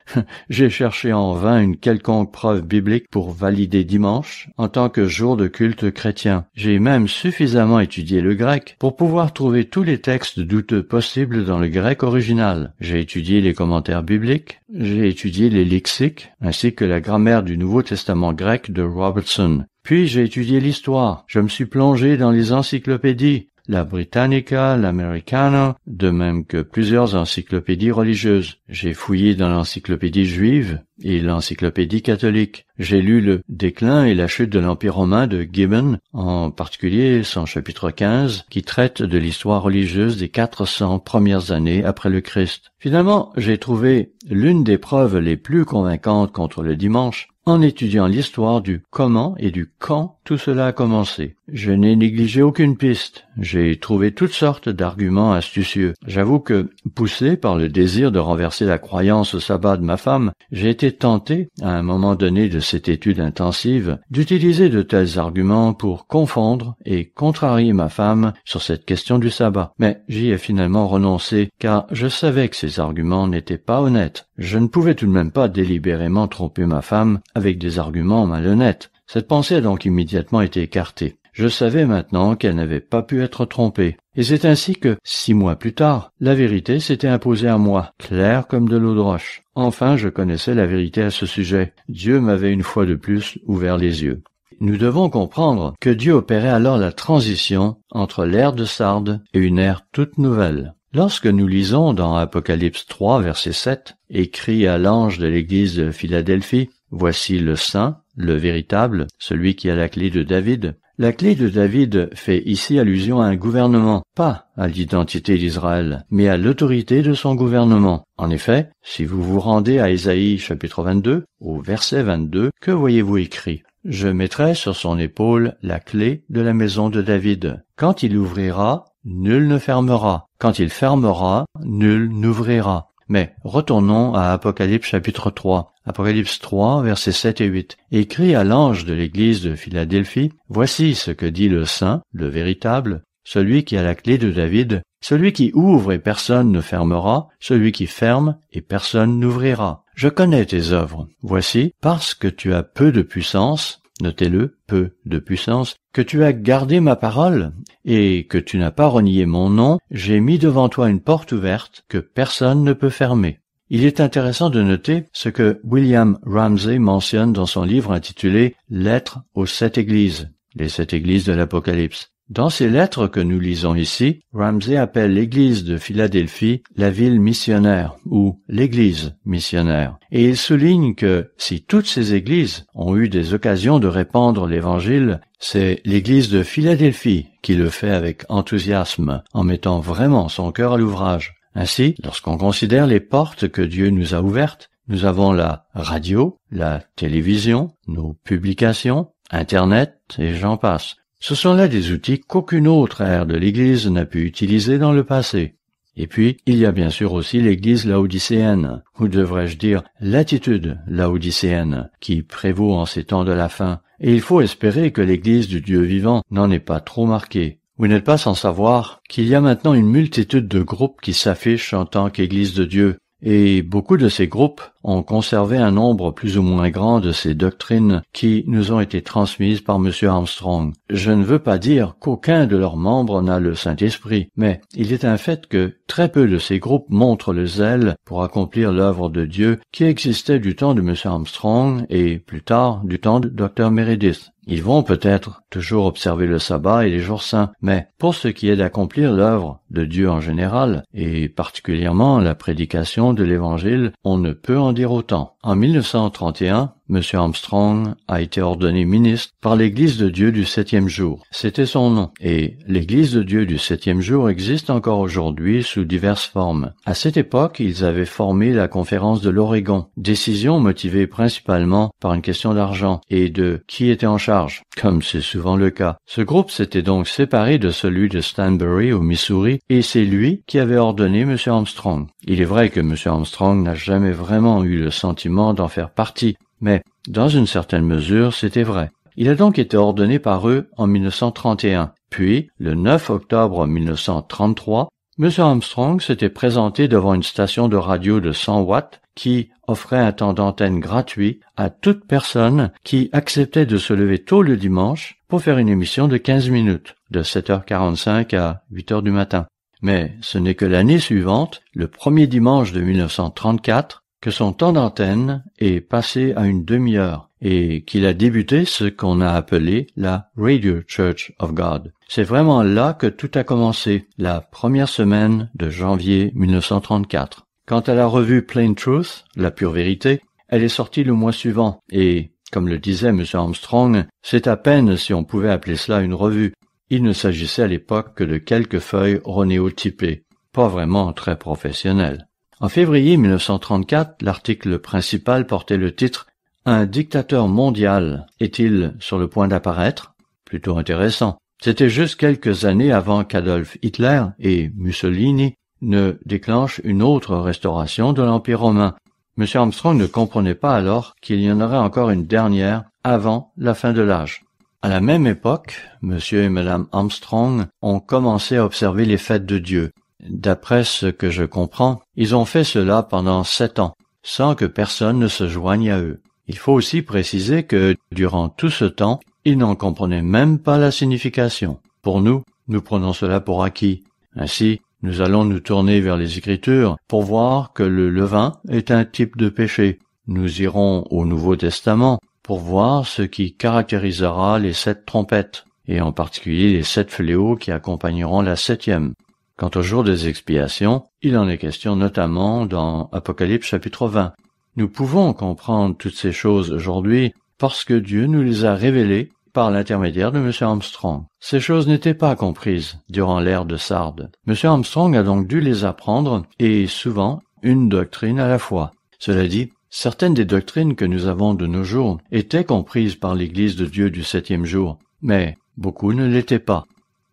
J'ai cherché en vain une quelconque preuve biblique pour valider dimanche en tant que jour de culte chrétien. J'ai même suffisamment étudié le grec pour pouvoir trouver tous les textes douteux possibles dans le grec original. J'ai étudié les commentaires bibliques, j'ai étudié les lexiques, ainsi que la grammaire du Nouveau Testament grec de Robertson. Puis j'ai étudié l'histoire. Je me suis plongé dans les encyclopédies, la Britannica, l'Americana, de même que plusieurs encyclopédies religieuses. J'ai fouillé dans l'encyclopédie juive et l'encyclopédie catholique. J'ai lu le déclin et la chute de l'Empire romain de Gibbon, en particulier son chapitre 15, qui traite de l'histoire religieuse des 400 premières années après le Christ. Finalement, j'ai trouvé l'une des preuves les plus convaincantes contre le dimanche en étudiant l'histoire du comment et du quand tout cela a commencé. Je n'ai négligé aucune piste. J'ai trouvé toutes sortes d'arguments astucieux. J'avoue que, poussé par le désir de renverser la croyance au sabbat de ma femme, j'ai été tenté, à un moment donné de cette étude intensive, d'utiliser de tels arguments pour confondre et contrarier ma femme sur cette question du sabbat. Mais j'y ai finalement renoncé, car je savais que ces arguments n'étaient pas honnêtes. Je ne pouvais tout de même pas délibérément tromper ma femme avec des arguments malhonnêtes. Cette pensée a donc immédiatement été écartée. Je savais maintenant qu'elle n'avait pas pu être trompée. Et c'est ainsi que, 6 mois plus tard, la vérité s'était imposée à moi, claire comme de l'eau de roche. Enfin, je connaissais la vérité à ce sujet. Dieu m'avait une fois de plus ouvert les yeux. Nous devons comprendre que Dieu opérait alors la transition entre l'ère de Sardes et une ère toute nouvelle. Lorsque nous lisons dans Apocalypse 3, verset 7, écrit à l'ange de l'église de Philadelphie, « Voici le saint, le véritable, celui qui a la clé de David », la clé de David fait ici allusion à un gouvernement, pas à l'identité d'Israël, mais à l'autorité de son gouvernement. En effet, si vous vous rendez à Ésaïe chapitre 22, au verset 22, que voyez-vous écrit ? « Je mettrai sur son épaule la clé de la maison de David. Quand il ouvrira, nul ne fermera. Quand il fermera, nul n'ouvrira. » Mais retournons à Apocalypse chapitre 3. Apocalypse 3, versets 7 et 8. Écrit à l'ange de l'église de Philadelphie, « Voici ce que dit le Saint, le véritable, celui qui a la clé de David, celui qui ouvre et personne ne fermera, celui qui ferme et personne n'ouvrira. Je connais tes œuvres. Voici, parce que tu as peu de puissance, notez-le, peu de puissance, que tu as gardé ma parole et que tu n'as pas renié mon nom, j'ai mis devant toi une porte ouverte que personne ne peut fermer. » Il est intéressant de noter ce que William Ramsey mentionne dans son livre intitulé « Lettres aux 7 églises », les 7 églises de l'Apocalypse. Dans ces lettres que nous lisons ici, Ramsey appelle l'église de Philadelphie la ville missionnaire ou l'église missionnaire. Et il souligne que si toutes ces églises ont eu des occasions de répandre l'évangile, c'est l'église de Philadelphie qui le fait avec enthousiasme, en mettant vraiment son cœur à l'ouvrage. Ainsi, lorsqu'on considère les portes que Dieu nous a ouvertes, nous avons la radio, la télévision, nos publications, Internet et j'en passe. Ce sont là des outils qu'aucune autre ère de l'Église n'a pu utiliser dans le passé. Et puis, il y a bien sûr aussi l'Église laodicéenne, ou devrais-je dire l'attitude laodicéenne, qui prévaut en ces temps de la fin. Et il faut espérer que l'Église du Dieu vivant n'en est pas trop marquée. Vous n'êtes pas sans savoir qu'il y a maintenant une multitude de groupes qui s'affichent en tant qu'Église de Dieu. Et beaucoup de ces groupes ont conservé un nombre plus ou moins grand de ces doctrines qui nous ont été transmises par M. Armstrong. Je ne veux pas dire qu'aucun de leurs membres n'a le Saint-Esprit, mais il est un fait que très peu de ces groupes montrent le zèle pour accomplir l'œuvre de Dieu qui existait du temps de M. Armstrong et plus tard du temps de Dr. Meredith. Ils vont peut-être toujours observer le sabbat et les jours saints, mais pour ce qui est d'accomplir l'œuvre de Dieu en général, et particulièrement la prédication de l'Évangile, on ne peut en dire autant. En 1931, M. Armstrong a été ordonné ministre par l'Église de Dieu du 7e jour. C'était son nom. Et l'Église de Dieu du 7e jour existe encore aujourd'hui sous diverses formes. À cette époque, ils avaient formé la conférence de l'Oregon. Décision motivée principalement par une question d'argent et de qui était en charge, comme c'est souvent le cas. Ce groupe s'était donc séparé de celui de Stanbury au Missouri et c'est lui qui avait ordonné M. Armstrong. Il est vrai que M. Armstrong n'a jamais vraiment eu le sentiment d'en faire partie, mais dans une certaine mesure, c'était vrai. Il a donc été ordonné par eux en 1931. Puis, le 9 octobre 1933, M. Armstrong s'était présenté devant une station de radio de 100 watts qui offrait un temps d'antenne gratuit à toute personne qui acceptait de se lever tôt le dimanche pour faire une émission de 15 minutes, de 7h45 à 8h du matin. Mais ce n'est que l'année suivante, le premier dimanche de 1934, que son temps d'antenne est passé à une demi-heure et qu'il a débuté ce qu'on a appelé la Radio Church of God. C'est vraiment là que tout a commencé, la première semaine de janvier 1934. Quant à la revue Plain Truth, la pure vérité, elle est sortie le mois suivant et, comme le disait M. Armstrong, c'est à peine si on pouvait appeler cela une revue. Il ne s'agissait à l'époque que de quelques feuilles ronéotypées, pas vraiment très professionnelles. En février 1934, l'article principal portait le titre « Un dictateur mondial est-il sur le point d'apparaître ?» Plutôt intéressant. C'était juste quelques années avant qu'Adolf Hitler et Mussolini ne déclenchent une autre restauration de l'Empire romain. M. Armstrong ne comprenait pas alors qu'il y en aurait encore une dernière avant la fin de l'âge. À la même époque, M. et Mme Armstrong ont commencé à observer les fêtes de Dieu. D'après ce que je comprends, ils ont fait cela pendant 7 ans, sans que personne ne se joigne à eux. Il faut aussi préciser que, durant tout ce temps, ils n'en comprenaient même pas la signification. Pour nous, nous prenons cela pour acquis. Ainsi, nous allons nous tourner vers les Écritures pour voir que le levain est un type de péché. Nous irons au Nouveau Testament pour voir ce qui caractérisera les 7 trompettes, et en particulier les 7 fléaux qui accompagneront la 7e. Quant au jour des expiations, il en est question notamment dans Apocalypse chapitre 20. Nous pouvons comprendre toutes ces choses aujourd'hui parce que Dieu nous les a révélées par l'intermédiaire de M. Armstrong. Ces choses n'étaient pas comprises durant l'ère de Sardes. M. Armstrong a donc dû les apprendre et souvent une doctrine à la fois. Cela dit, certaines des doctrines que nous avons de nos jours étaient comprises par l'Église de Dieu du 7e jour, mais beaucoup ne l'étaient pas.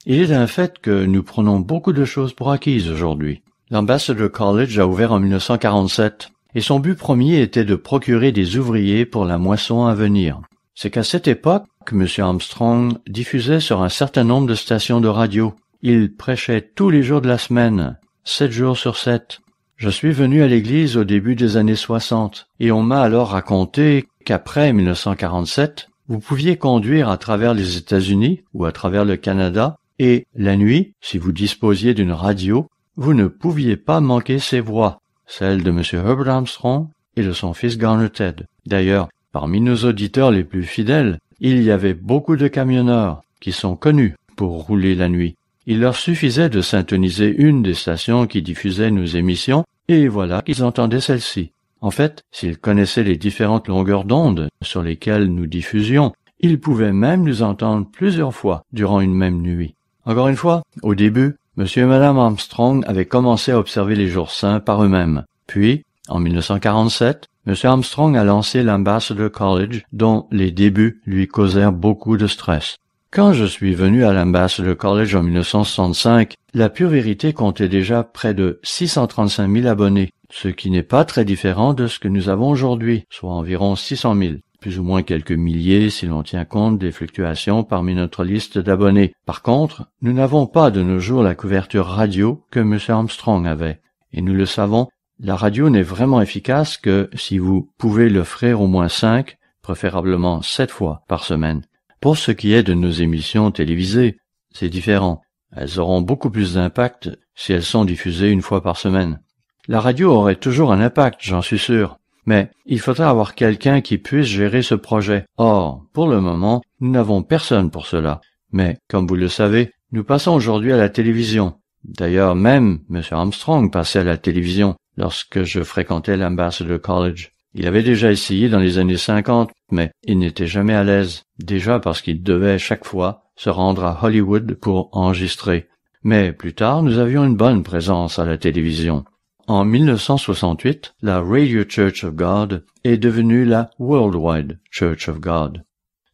Il est un fait que nous prenons beaucoup de choses pour acquises aujourd'hui. L'Ambassador College a ouvert en 1947 et son but premier était de procurer des ouvriers pour la moisson à venir. C'est qu'à cette époque, M. Armstrong diffusait sur un certain nombre de stations de radio. Il prêchait tous les jours de la semaine, 7 jours sur 7. Je suis venu à l'église au début des années 60 et on m'a alors raconté qu'après 1947, vous pouviez conduire à travers les États-Unis ou à travers le Canada et la nuit, si vous disposiez d'une radio, vous ne pouviez pas manquer ses voix, celles de M. Herbert Armstrong et de son fils Garner Ted. D'ailleurs, parmi nos auditeurs les plus fidèles, il y avait beaucoup de camionneurs qui sont connus pour rouler la nuit. Il leur suffisait de syntoniser une des stations qui diffusait nos émissions, et voilà qu'ils entendaient celle-ci. En fait, s'ils connaissaient les différentes longueurs d'onde sur lesquelles nous diffusions, ils pouvaient même nous entendre plusieurs fois durant une même nuit. Encore une fois, au début, M. et Mme Armstrong avaient commencé à observer les jours saints par eux-mêmes. Puis, en 1947, M. Armstrong a lancé l'Ambassador College, dont les débuts lui causèrent beaucoup de stress. Quand je suis venu à l'Ambassador College en 1965, la Pure Vérité comptait déjà près de 635 000 abonnés, ce qui n'est pas très différent de ce que nous avons aujourd'hui, soit environ 600 000, plus ou moins quelques milliers si l'on tient compte des fluctuations parmi notre liste d'abonnés. Par contre, nous n'avons pas de nos jours la couverture radio que M. Armstrong avait. Et nous le savons, la radio n'est vraiment efficace que si vous pouvez l'offrir au moins 5, préférablement 7 fois par semaine. Pour ce qui est de nos émissions télévisées, c'est différent. Elles auront beaucoup plus d'impact si elles sont diffusées une fois par semaine. La radio aurait toujours un impact, j'en suis sûr. Mais il faudrait avoir quelqu'un qui puisse gérer ce projet. Or, pour le moment, nous n'avons personne pour cela. Mais, comme vous le savez, nous passons aujourd'hui à la télévision. D'ailleurs, même M. Armstrong passait à la télévision lorsque je fréquentais l'Ambassador College. Il avait déjà essayé dans les années 50, mais il n'était jamais à l'aise, déjà parce qu'il devait chaque fois se rendre à Hollywood pour enregistrer. Mais plus tard, nous avions une bonne présence à la télévision. En 1968, la Radio Church of God est devenue la Worldwide Church of God.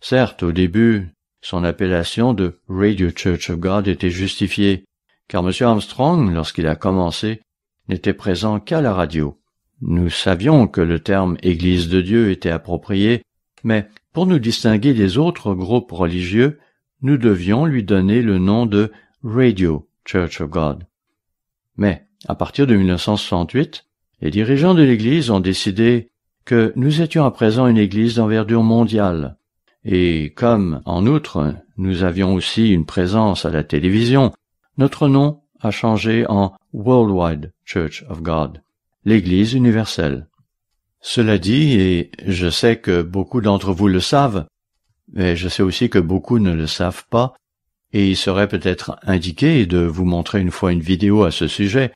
Certes, au début, son appellation de Radio Church of God était justifiée, car M. Armstrong, lorsqu'il a commencé, n'était présent qu'à la radio. Nous savions que le terme Église de Dieu était approprié, mais pour nous distinguer des autres groupes religieux, nous devions lui donner le nom de Radio Church of God. Mais, à partir de 1968, les dirigeants de l'Église ont décidé que nous étions à présent une Église d'envergure mondiale. Et comme, en outre, nous avions aussi une présence à la télévision, notre nom a changé en Worldwide Church of God, l'Église universelle. Cela dit, et je sais que beaucoup d'entre vous le savent, mais je sais aussi que beaucoup ne le savent pas, et il serait peut-être indiqué de vous montrer une fois une vidéo à ce sujet.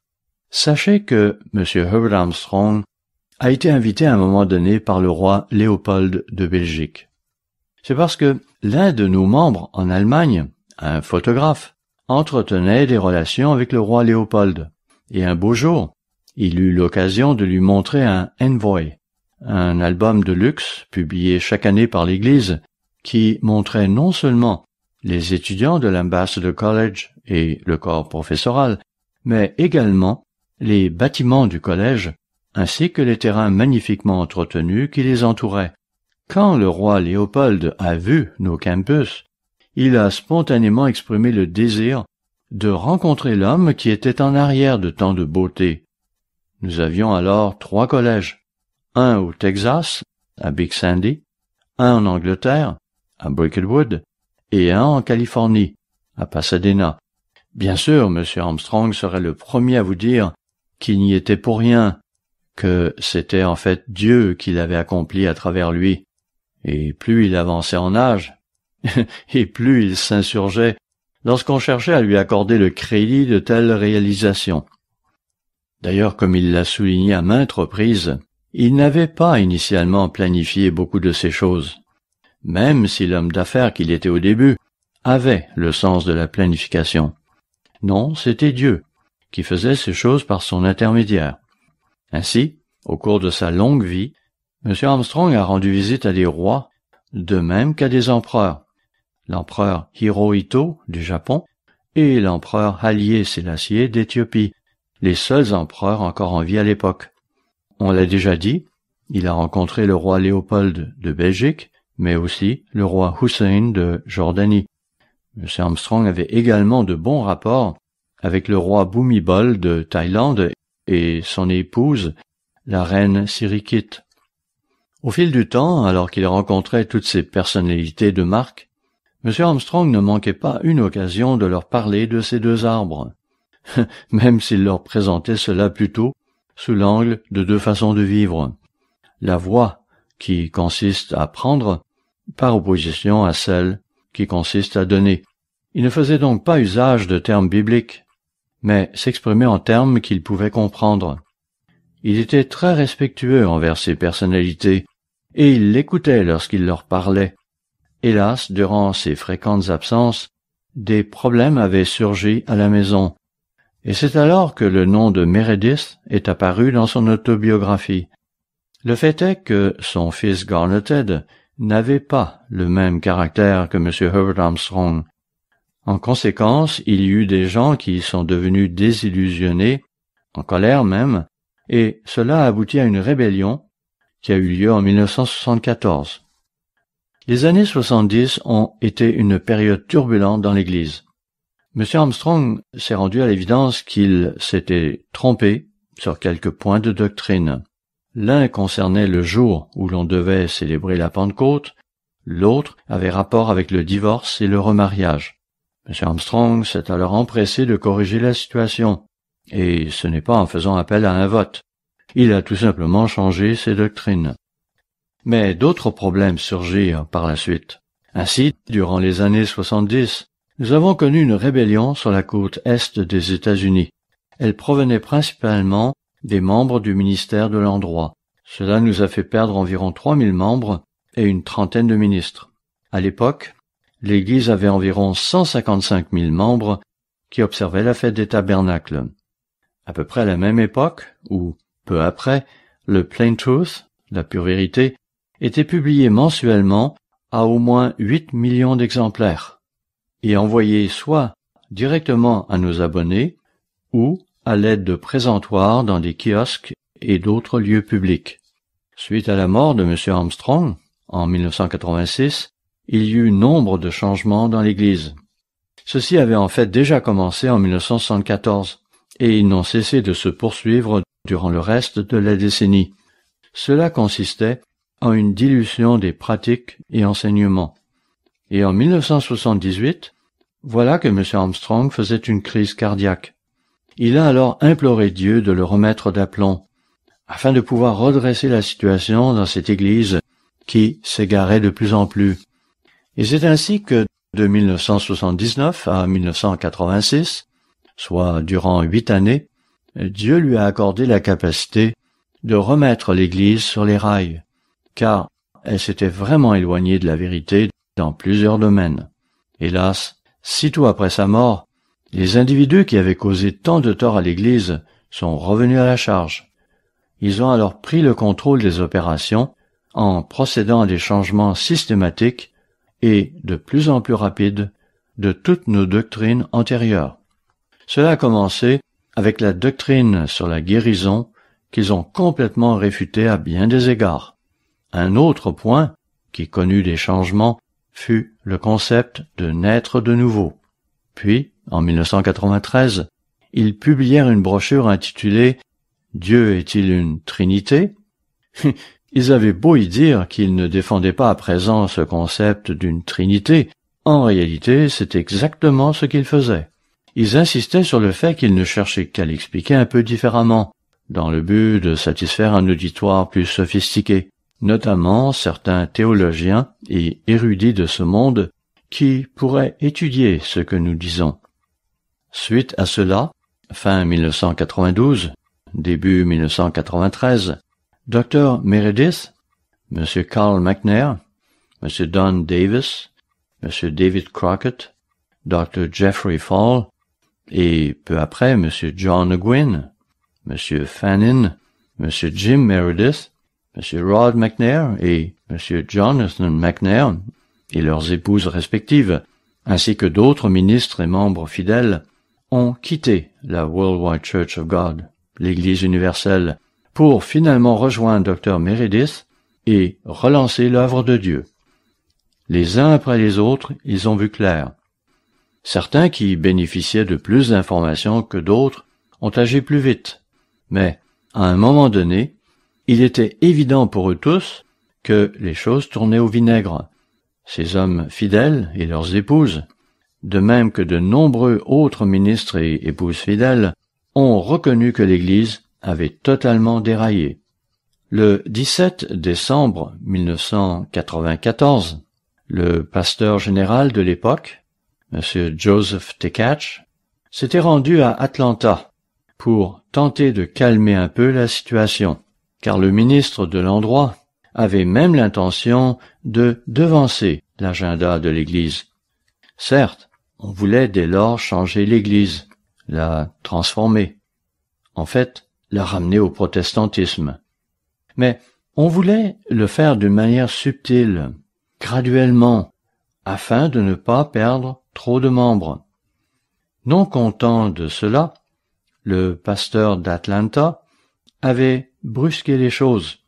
Sachez que M. Herbert Armstrong a été invité à un moment donné par le roi Léopold de Belgique. C'est parce que l'un de nos membres en Allemagne, un photographe, entretenait des relations avec le roi Léopold. Et un beau jour, il eut l'occasion de lui montrer un Envoy, un album de luxe publié chaque année par l'Église, qui montrait non seulement les étudiants de l'Ambassador College et le corps professoral, mais également les bâtiments du collège, ainsi que les terrains magnifiquement entretenus qui les entouraient. Quand le roi Léopold a vu nos campus, il a spontanément exprimé le désir de rencontrer l'homme qui était en arrière de tant de beauté. Nous avions alors 3 collèges, un au Texas, à Big Sandy, un en Angleterre, à Bricketwood, et un en Californie, à Pasadena. Bien sûr, M. Armstrong serait le premier à vous dire qu'il n'y était pour rien, que c'était en fait Dieu qui l'avait accompli à travers lui. Et plus il avançait en âge, et plus il s'insurgeait lorsqu'on cherchait à lui accorder le crédit de telles réalisations. D'ailleurs, comme il l'a souligné à maintes reprises, il n'avait pas initialement planifié beaucoup de ces choses, même si l'homme d'affaires qu'il était au début avait le sens de la planification. Non, c'était Dieu qui faisait ces choses par son intermédiaire. Ainsi, au cours de sa longue vie, M. Armstrong a rendu visite à des rois, de même qu'à des empereurs. L'empereur Hirohito du Japon et l'empereur Haïlé Sélassié d'Éthiopie, les seuls empereurs encore en vie à l'époque. On l'a déjà dit, il a rencontré le roi Léopold de Belgique, mais aussi le roi Hussein de Jordanie. M. Armstrong avait également de bons rapports avec le roi Bhumibol de Thaïlande et son épouse, la reine Sirikit. Au fil du temps, alors qu'il rencontrait toutes ces personnalités de marque, M. Armstrong ne manquait pas une occasion de leur parler de ces deux arbres, même s'il leur présentait cela plutôt sous l'angle de deux façons de vivre. La voie qui consiste à prendre, par opposition à celle qui consiste à donner. Il ne faisait donc pas usage de termes bibliques, mais s'exprimait en termes qu'il pouvait comprendre. Il était très respectueux envers ses personnalités, et il l'écoutait lorsqu'il leur parlait. Hélas, durant ses fréquentes absences, des problèmes avaient surgi à la maison, et c'est alors que le nom de Meredith est apparu dans son autobiographie. Le fait est que son fils Garnetted n'avait pas le même caractère que M. Herbert Armstrong. En conséquence, il y eut des gens qui sont devenus désillusionnés, en colère même, et cela a abouti à une rébellion qui a eu lieu en 1974. Les années 70 ont été une période turbulente dans l'Église. M. Armstrong s'est rendu à l'évidence qu'il s'était trompé sur quelques points de doctrine. L'un concernait le jour où l'on devait célébrer la Pentecôte, l'autre avait rapport avec le divorce et le remariage. M. Armstrong s'est alors empressé de corriger la situation, et ce n'est pas en faisant appel à un vote. Il a tout simplement changé ses doctrines. Mais d'autres problèmes surgirent par la suite. Ainsi, durant les années 70, nous avons connu une rébellion sur la côte est des États-Unis. Elle provenait principalement des membres du ministère de l'Endroit. Cela nous a fait perdre environ 3000 membres et une trentaine de ministres. À l'époque, l'Église avait environ 155 000 membres qui observaient la fête des tabernacles. À peu près à la même époque, ou peu après, le Plain Truth, la pure vérité, était publié mensuellement à au moins 8 millions d'exemplaires et envoyé soit directement à nos abonnés ou à l'aide de présentoirs dans des kiosques et d'autres lieux publics. Suite à la mort de M. Armstrong, en 1986, il y eut nombre de changements dans l'Église. Ceux-ci avaient en fait déjà commencé en 1974, et ils n'ont cessé de se poursuivre durant le reste de la décennie. Cela consistait en une dilution des pratiques et enseignements. Et en 1978, voilà que M. Armstrong faisait une crise cardiaque. Il a alors imploré Dieu de le remettre d'aplomb, afin de pouvoir redresser la situation dans cette Église qui s'égarait de plus en plus. Et c'est ainsi que, de 1979 à 1986, soit durant 8 années, Dieu lui a accordé la capacité de remettre l'Église sur les rails, car elle s'était vraiment éloignée de la vérité dans plusieurs domaines. Hélas, sitôt après sa mort, les individus qui avaient causé tant de tort à l'Église sont revenus à la charge. Ils ont alors pris le contrôle des opérations en procédant à des changements systématiques et de plus en plus rapides de toutes nos doctrines antérieures. Cela a commencé avec la doctrine sur la guérison qu'ils ont complètement réfutée à bien des égards. Un autre point qui connut des changements fut le concept de naître de nouveau. Puis, en 1993, ils publièrent une brochure intitulée « Dieu est-il une Trinité ?» Ils avaient beau y dire qu'ils ne défendaient pas à présent ce concept d'une Trinité, en réalité c'est exactement ce qu'ils faisaient. Ils insistaient sur le fait qu'ils ne cherchaient qu'à l'expliquer un peu différemment, dans le but de satisfaire un auditoire plus sophistiqué, notamment certains théologiens et érudits de ce monde qui pourraient étudier ce que nous disons. Suite à cela, fin 1992, début 1993, Dr. Meredith, M. Carl McNair, M. Don Davis, M. David Crockett, Dr. Jeffrey Fall, et peu après M. John Gwynn, M. Fannin, M. Jim Meredith, M. Rod McNair et M. Jonathan McNair et leurs épouses respectives, ainsi que d'autres ministres et membres fidèles, ont quitté la Worldwide Church of God, l'Église universelle, pour finalement rejoindre Dr. Meredith et relancer l'œuvre de Dieu. Les uns après les autres, ils ont vu clair. Certains qui bénéficiaient de plus d'informations que d'autres ont agi plus vite. Mais, à un moment donné, il était évident pour eux tous que les choses tournaient au vinaigre. Ces hommes fidèles et leurs épouses, de même que de nombreux autres ministres et épouses fidèles, ont reconnu que l'Église avait totalement déraillé. Le 17 décembre 1994, le pasteur général de l'époque, M. Joseph Tkach, s'était rendu à Atlanta pour tenter de calmer un peu la situation, car le ministre de l'endroit avait même l'intention de devancer l'agenda de l'Église. Certes, on voulait dès lors changer l'Église, la transformer, en fait, la ramener au protestantisme. Mais on voulait le faire d'une manière subtile, graduellement, afin de ne pas perdre trop de membres. Non content de cela, le pasteur d'Atlanta avait brusqué les choses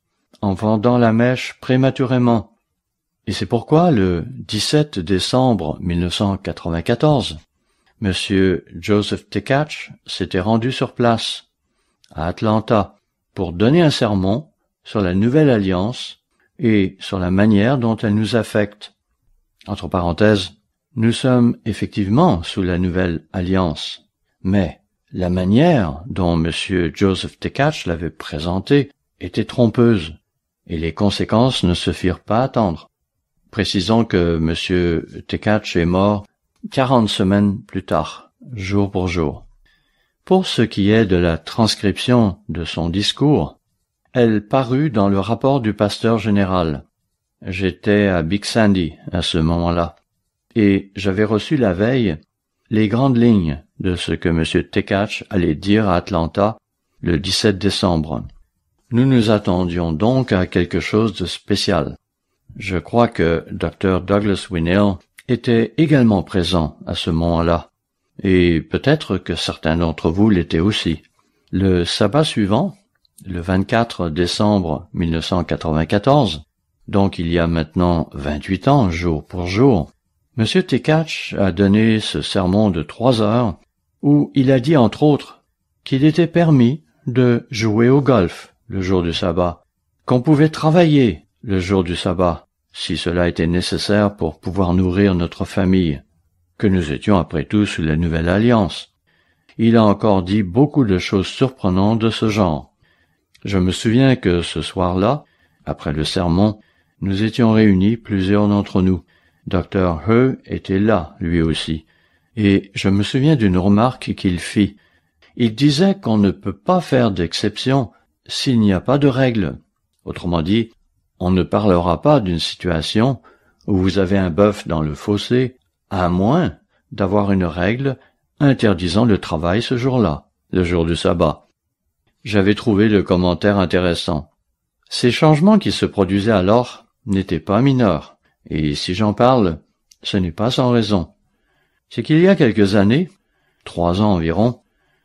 en vendant la mèche prématurément. Et c'est pourquoi le 17 décembre 1994, M. Joseph Tkach s'était rendu sur place, à Atlanta, pour donner un sermon sur la nouvelle alliance et sur la manière dont elle nous affecte. Entre parenthèses, nous sommes effectivement sous la nouvelle alliance, mais la manière dont M. Joseph Tkach l'avait présentée était trompeuse, et les conséquences ne se firent pas attendre. Précisons que M. Tkach est mort 40 semaines plus tard, jour pour jour. Pour ce qui est de la transcription de son discours, elle parut dans le rapport du pasteur général. J'étais à Big Sandy à ce moment-là, et j'avais reçu la veille les grandes lignes de ce que M. Tkach allait dire à Atlanta le 17 décembre. Nous nous attendions donc à quelque chose de spécial. Je crois que Dr. Douglas Winnail était également présent à ce moment-là, et peut-être que certains d'entre vous l'étaient aussi. Le sabbat suivant, le 24 décembre 1994, donc il y a maintenant 28 ans, jour pour jour, M. Tkach a donné ce sermon de 3 heures où il a dit entre autres qu'il était permis de jouer au golf le jour du sabbat, qu'on pouvait travailler le jour du sabbat, si cela était nécessaire pour pouvoir nourrir notre famille, que nous étions après tout sous la nouvelle alliance. Il a encore dit beaucoup de choses surprenantes de ce genre. Je me souviens que ce soir-là, après le sermon, nous étions réunis, plusieurs d'entre nous. Dr. He était là, lui aussi, et je me souviens d'une remarque qu'il fit. Il disait qu'on ne peut pas faire d'exception s'il n'y a pas de règle. Autrement dit, on ne parlera pas d'une situation où vous avez un bœuf dans le fossé, à moins d'avoir une règle interdisant le travail ce jour-là, le jour du sabbat. J'avais trouvé le commentaire intéressant. Ces changements qui se produisaient alors n'étaient pas mineurs, et si j'en parle, ce n'est pas sans raison. C'est qu'il y a quelques années, 3 ans environ,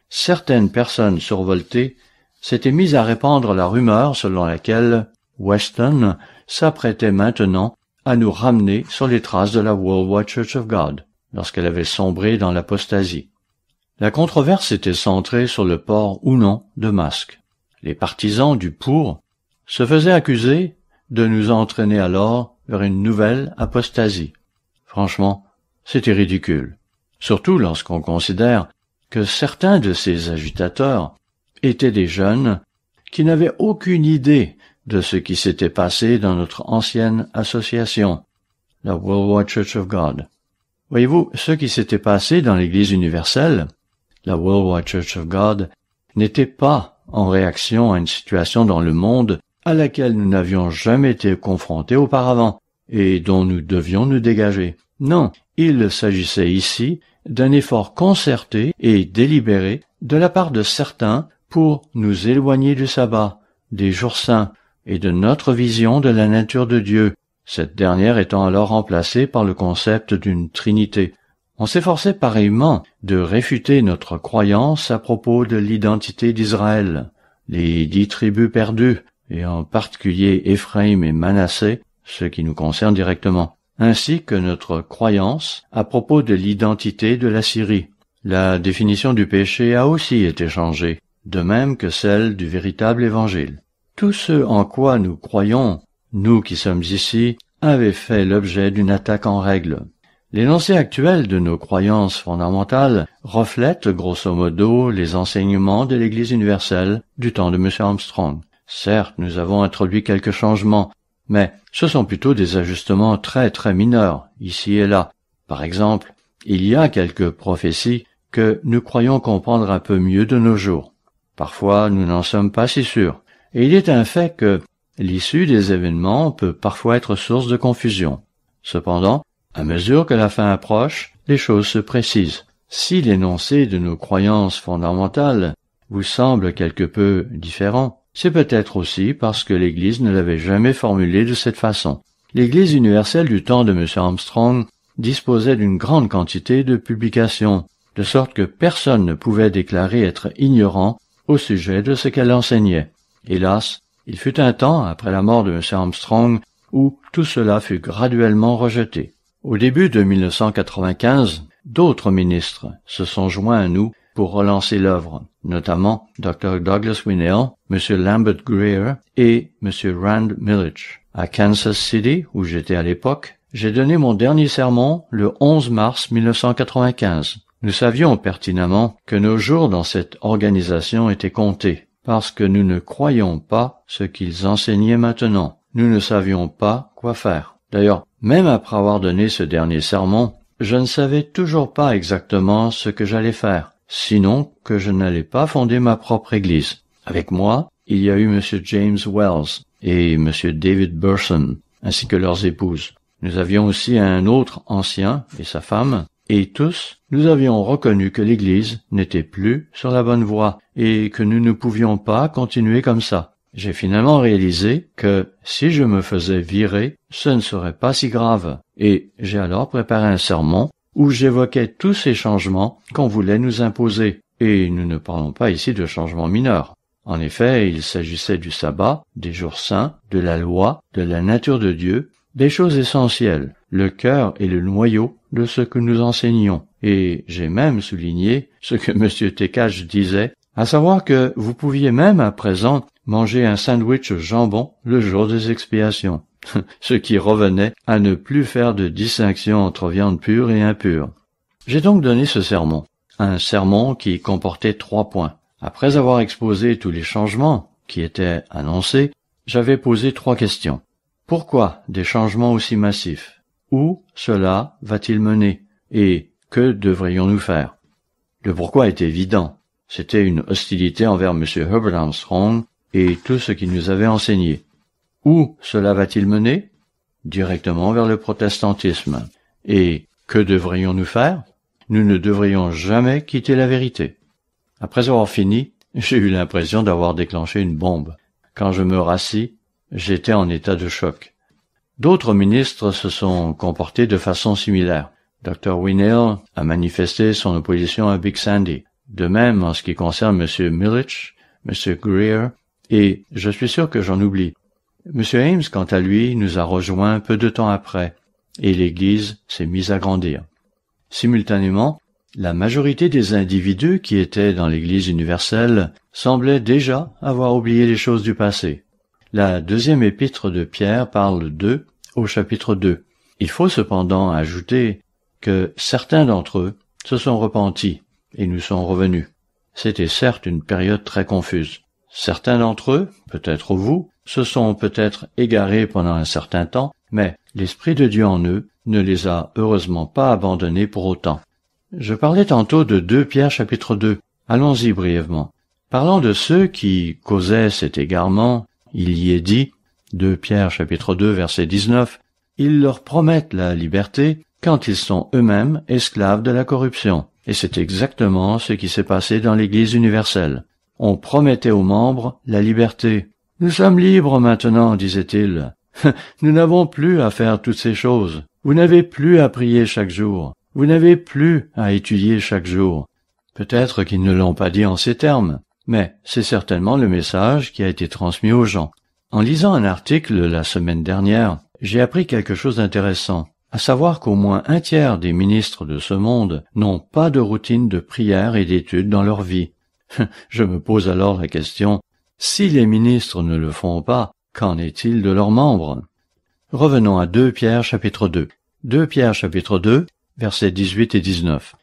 certaines personnes survoltées s'étaient mises à répandre la rumeur selon laquelle Weston s'apprêtait maintenant à nous ramener sur les traces de la Worldwide Church of God, lorsqu'elle avait sombré dans l'apostasie. La controverse était centrée sur le port ou non de masque. Les partisans du pour se faisaient accuser de nous entraîner alors vers une nouvelle apostasie. Franchement, c'était ridicule, surtout lorsqu'on considère que certains de ces agitateurs étaient des jeunes qui n'avaient aucune idée de ce qui s'était passé dans notre ancienne association, la Worldwide Church of God. Voyez-vous, ce qui s'était passé dans l'Église universelle, la Worldwide Church of God, n'était pas en réaction à une situation dans le monde à laquelle nous n'avions jamais été confrontés auparavant et dont nous devions nous dégager. Non, il s'agissait ici d'un effort concerté et délibéré de la part de certains pour nous éloigner du sabbat, des jours saints et de notre vision de la nature de Dieu, cette dernière étant alors remplacée par le concept d'une Trinité. On s'efforçait pareillement de réfuter notre croyance à propos de l'identité d'Israël. Les 10 tribus perdues, et en particulier Éphraïm et Manassé, ce qui nous concerne directement, ainsi que notre croyance à propos de l'identité de la Syrie. La définition du péché a aussi été changée, de même que celle du véritable évangile. Tout ce en quoi nous croyons, nous qui sommes ici, avait fait l'objet d'une attaque en règle. L'énoncé actuel de nos croyances fondamentales reflète grosso modo les enseignements de l'Église universelle du temps de M. Armstrong. Certes, nous avons introduit quelques changements, mais ce sont plutôt des ajustements très très mineurs, ici et là. Par exemple, il y a quelques prophéties que nous croyons comprendre un peu mieux de nos jours. Parfois, nous n'en sommes pas si sûrs. Et il est un fait que l'issue des événements peut parfois être source de confusion. Cependant, à mesure que la fin approche, les choses se précisent. Si l'énoncé de nos croyances fondamentales vous semble quelque peu différent, c'est peut-être aussi parce que l'Église ne l'avait jamais formulé de cette façon. L'Église universelle du temps de M. Armstrong disposait d'une grande quantité de publications, de sorte que personne ne pouvait déclarer être ignorant au sujet de ce qu'elle enseignait. Hélas, il fut un temps, après la mort de M. Armstrong, où tout cela fut graduellement rejeté. Au début de 1995, d'autres ministres se sont joints à nous pour relancer l'œuvre, notamment Dr. Douglas Winnail, M. Lambert Greer et M. Rand Millich. À Kansas City, où j'étais à l'époque, j'ai donné mon dernier sermon le 11 mars 1995. Nous savions pertinemment que nos jours dans cette organisation étaient comptés, parce que nous ne croyions pas ce qu'ils enseignaient maintenant. Nous ne savions pas quoi faire. D'ailleurs, même après avoir donné ce dernier sermon, je ne savais toujours pas exactement ce que j'allais faire, sinon que je n'allais pas fonder ma propre église. Avec moi, il y a eu M. James Wells et M. David Burson, ainsi que leurs épouses. Nous avions aussi un autre ancien et sa femme, et tous, nous avions reconnu que l'Église n'était plus sur la bonne voie et que nous ne pouvions pas continuer comme ça. J'ai finalement réalisé que si je me faisais virer, ce ne serait pas si grave, et j'ai alors préparé un sermon où j'évoquais tous ces changements qu'on voulait nous imposer, et nous ne parlons pas ici de changements mineurs. En effet, il s'agissait du sabbat, des jours saints, de la loi, de la nature de Dieu, des choses essentielles, le cœur et le noyau de ce que nous enseignions. Et j'ai même souligné ce que M. Tekach disait, à savoir que vous pouviez même à présent manger un sandwich au jambon le jour des expiations, ce qui revenait à ne plus faire de distinction entre viande pure et impure. J'ai donc donné ce sermon, un sermon qui comportait 3 points. Après avoir exposé tous les changements qui étaient annoncés, j'avais posé 3 questions. Pourquoi des changements aussi massifs? Où cela va-t-il mener? Et que devrions-nous faire? Le pourquoi est évident. C'était une hostilité envers M. Herbert Armstrong et tout ce qu'il nous avait enseigné. Où cela va-t-il mener? Directement vers le protestantisme. Et que devrions-nous faire? Nous ne devrions jamais quitter la vérité. Après avoir fini, j'ai eu l'impression d'avoir déclenché une bombe. Quand je me rassis, j'étais en état de choc. D'autres ministres se sont comportés de façon similaire. Dr. Winnail a manifesté son opposition à Big Sandy. De même en ce qui concerne M. Millich, M. Greer, et je suis sûr que j'en oublie. M. Ames, quant à lui, nous a rejoints peu de temps après, et l'Église s'est mise à grandir. Simultanément, la majorité des individus qui étaient dans l'Église universelle semblaient déjà avoir oublié les choses du passé. La deuxième épître de Pierre parle d'eux au chapitre 2. Il faut cependant ajouter que certains d'entre eux se sont repentis et nous sont revenus. C'était certes une période très confuse. Certains d'entre eux, peut-être vous, se sont peut-être égarés pendant un certain temps, mais l'Esprit de Dieu en eux ne les a heureusement pas abandonnés pour autant. Je parlais tantôt de 2 Pierre chapitre 2. Allons-y brièvement. Parlant de ceux qui causaient cet égarement, il y est dit, 2 Pierre chapitre 2 verset 19, ils leur promettent la liberté quand ils sont eux-mêmes esclaves de la corruption. Et c'est exactement ce qui s'est passé dans l'Église universelle. On promettait aux membres la liberté. « Nous sommes libres maintenant, disait-il. Nous n'avons plus à faire toutes ces choses. Vous n'avez plus à prier chaque jour. Vous n'avez plus à étudier chaque jour. Peut-être qu'ils ne l'ont pas dit en ces termes, mais c'est certainement le message qui a été transmis aux gens. En lisant un article la semaine dernière, j'ai appris quelque chose d'intéressant, à savoir qu'au moins un tiers des ministres de ce monde n'ont pas de routine de prière et d'études dans leur vie. Je me pose alors la question, si les ministres ne le font pas, qu'en est-il de leurs membres? Revenons à 2 Pierre chapitre 2. 2 Pierre chapitre 2, versets 18 et 19.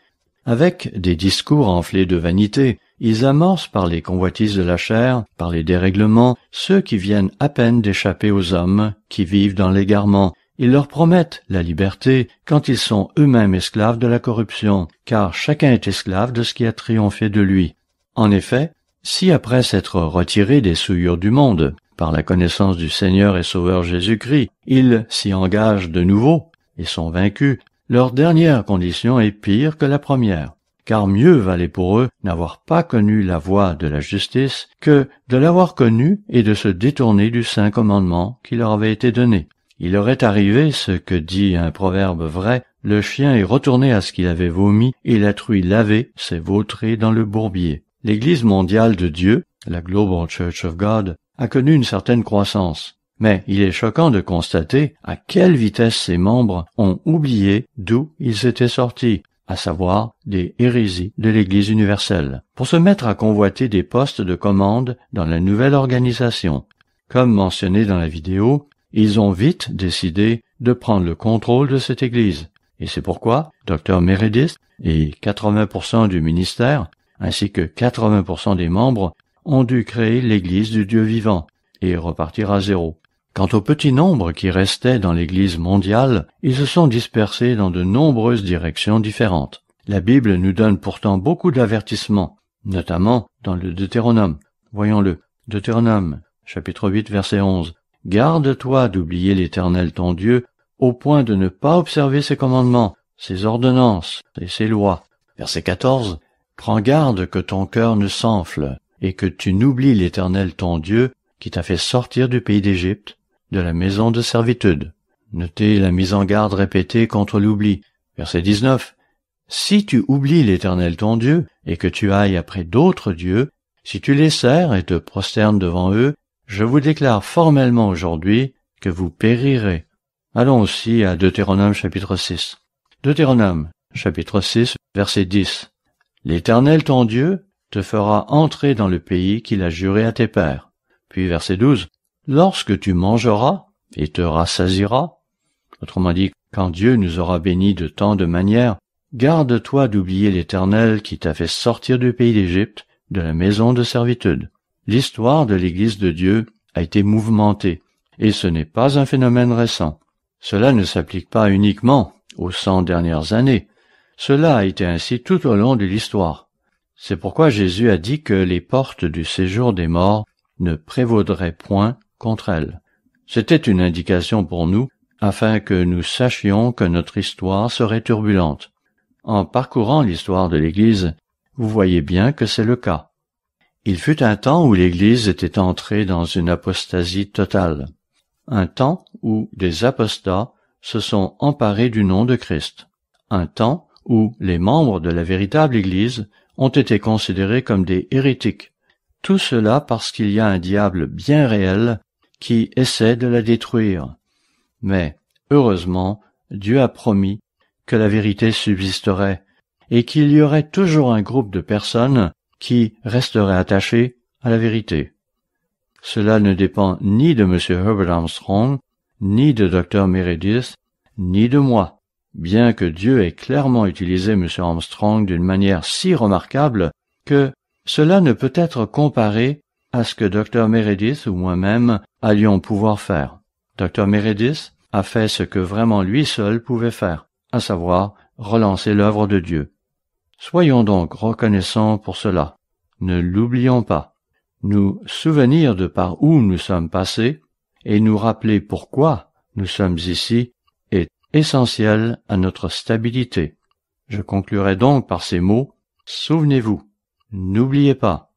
Avec des discours enflés de vanité, ils amorcent par les convoitises de la chair, par les dérèglements, ceux qui viennent à peine d'échapper aux hommes qui vivent dans l'égarement. Ils leur promettent la liberté quand ils sont eux-mêmes esclaves de la corruption, car chacun est esclave de ce qui a triomphé de lui. En effet, si après s'être retirés des souillures du monde, par la connaissance du Seigneur et Sauveur Jésus-Christ, ils s'y engagent de nouveau et sont vaincus, leur dernière condition est pire que la première, car mieux valait pour eux n'avoir pas connu la voie de la justice que de l'avoir connue et de se détourner du saint commandement qui leur avait été donné. Il leur est arrivé ce que dit un proverbe vrai, le chien est retourné à ce qu'il avait vomi et la truie lavée s'est vautrée dans le bourbier. L'Église mondiale de Dieu, la Global Church of God, a connu une certaine croissance. Mais il est choquant de constater à quelle vitesse ses membres ont oublié d'où ils étaient sortis, à savoir des hérésies de l'Église universelle, pour se mettre à convoiter des postes de commande dans la nouvelle organisation. Comme mentionné dans la vidéo, ils ont vite décidé de prendre le contrôle de cette Église. Et c'est pourquoi Dr Meredith et 80% du ministère, ainsi que 80% des membres, ont dû créer l'Église du Dieu vivant et repartir à zéro. Quant au petit nombre qui restait dans l'Église mondiale, ils se sont dispersés dans de nombreuses directions différentes. La Bible nous donne pourtant beaucoup d'avertissements, notamment dans le Deutéronome. Voyons-le. Deutéronome, chapitre 8, verset 11. « Garde-toi d'oublier l'Éternel ton Dieu, au point de ne pas observer ses commandements, ses ordonnances et ses lois. » Verset 14. « Prends garde que ton cœur ne s'enfle, et que tu n'oublies l'Éternel ton Dieu, qui t'a fait sortir du pays d'Égypte, de la maison de servitude. » Notez la mise en garde répétée contre l'oubli. Verset 19. « Si tu oublies l'Éternel ton Dieu, et que tu ailles après d'autres dieux, si tu les sers et te prosternes devant eux, je vous déclare formellement aujourd'hui que vous périrez. » Allons aussi à Deutéronome chapitre 6. Deutéronome chapitre 6, verset 10. « L'Éternel ton Dieu te fera entrer dans le pays qu'il a juré à tes pères. » Puis verset 12. « Lorsque tu mangeras et te rassasieras, » autrement dit, quand Dieu nous aura bénis de tant de manières, « garde-toi d'oublier l'Éternel qui t'a fait sortir du pays d'Égypte, de la maison de servitude. » L'histoire de l'Église de Dieu a été mouvementée, et ce n'est pas un phénomène récent. Cela ne s'applique pas uniquement aux 100 dernières années. Cela a été ainsi tout au long de l'histoire. C'est pourquoi Jésus a dit que les portes du séjour des morts ne prévaudraient point contre elles. C'était une indication pour nous, afin que nous sachions que notre histoire serait turbulente. En parcourant l'histoire de l'Église, vous voyez bien que c'est le cas. Il fut un temps où l'Église était entrée dans une apostasie totale. Un temps où des apostats se sont emparés du nom de Christ. Un temps où les membres de la véritable Église ont été considérés comme des hérétiques. Tout cela parce qu'il y a un diable bien réel qui essaie de la détruire. Mais, heureusement, Dieu a promis que la vérité subsisterait et qu'il y aurait toujours un groupe de personnes qui resterait attaché à la vérité. Cela ne dépend ni de M. Herbert Armstrong, ni de Dr Meredith, ni de moi, bien que Dieu ait clairement utilisé M. Armstrong d'une manière si remarquable que cela ne peut être comparé à ce que Dr Meredith ou moi-même allions pouvoir faire. Dr Meredith a fait ce que vraiment lui seul pouvait faire, à savoir relancer l'œuvre de Dieu. Soyons donc reconnaissants pour cela. Ne l'oublions pas. Nous souvenir de par où nous sommes passés et nous rappeler pourquoi nous sommes ici est essentiel à notre stabilité. Je conclurai donc par ces mots. Souvenez-vous, n'oubliez pas,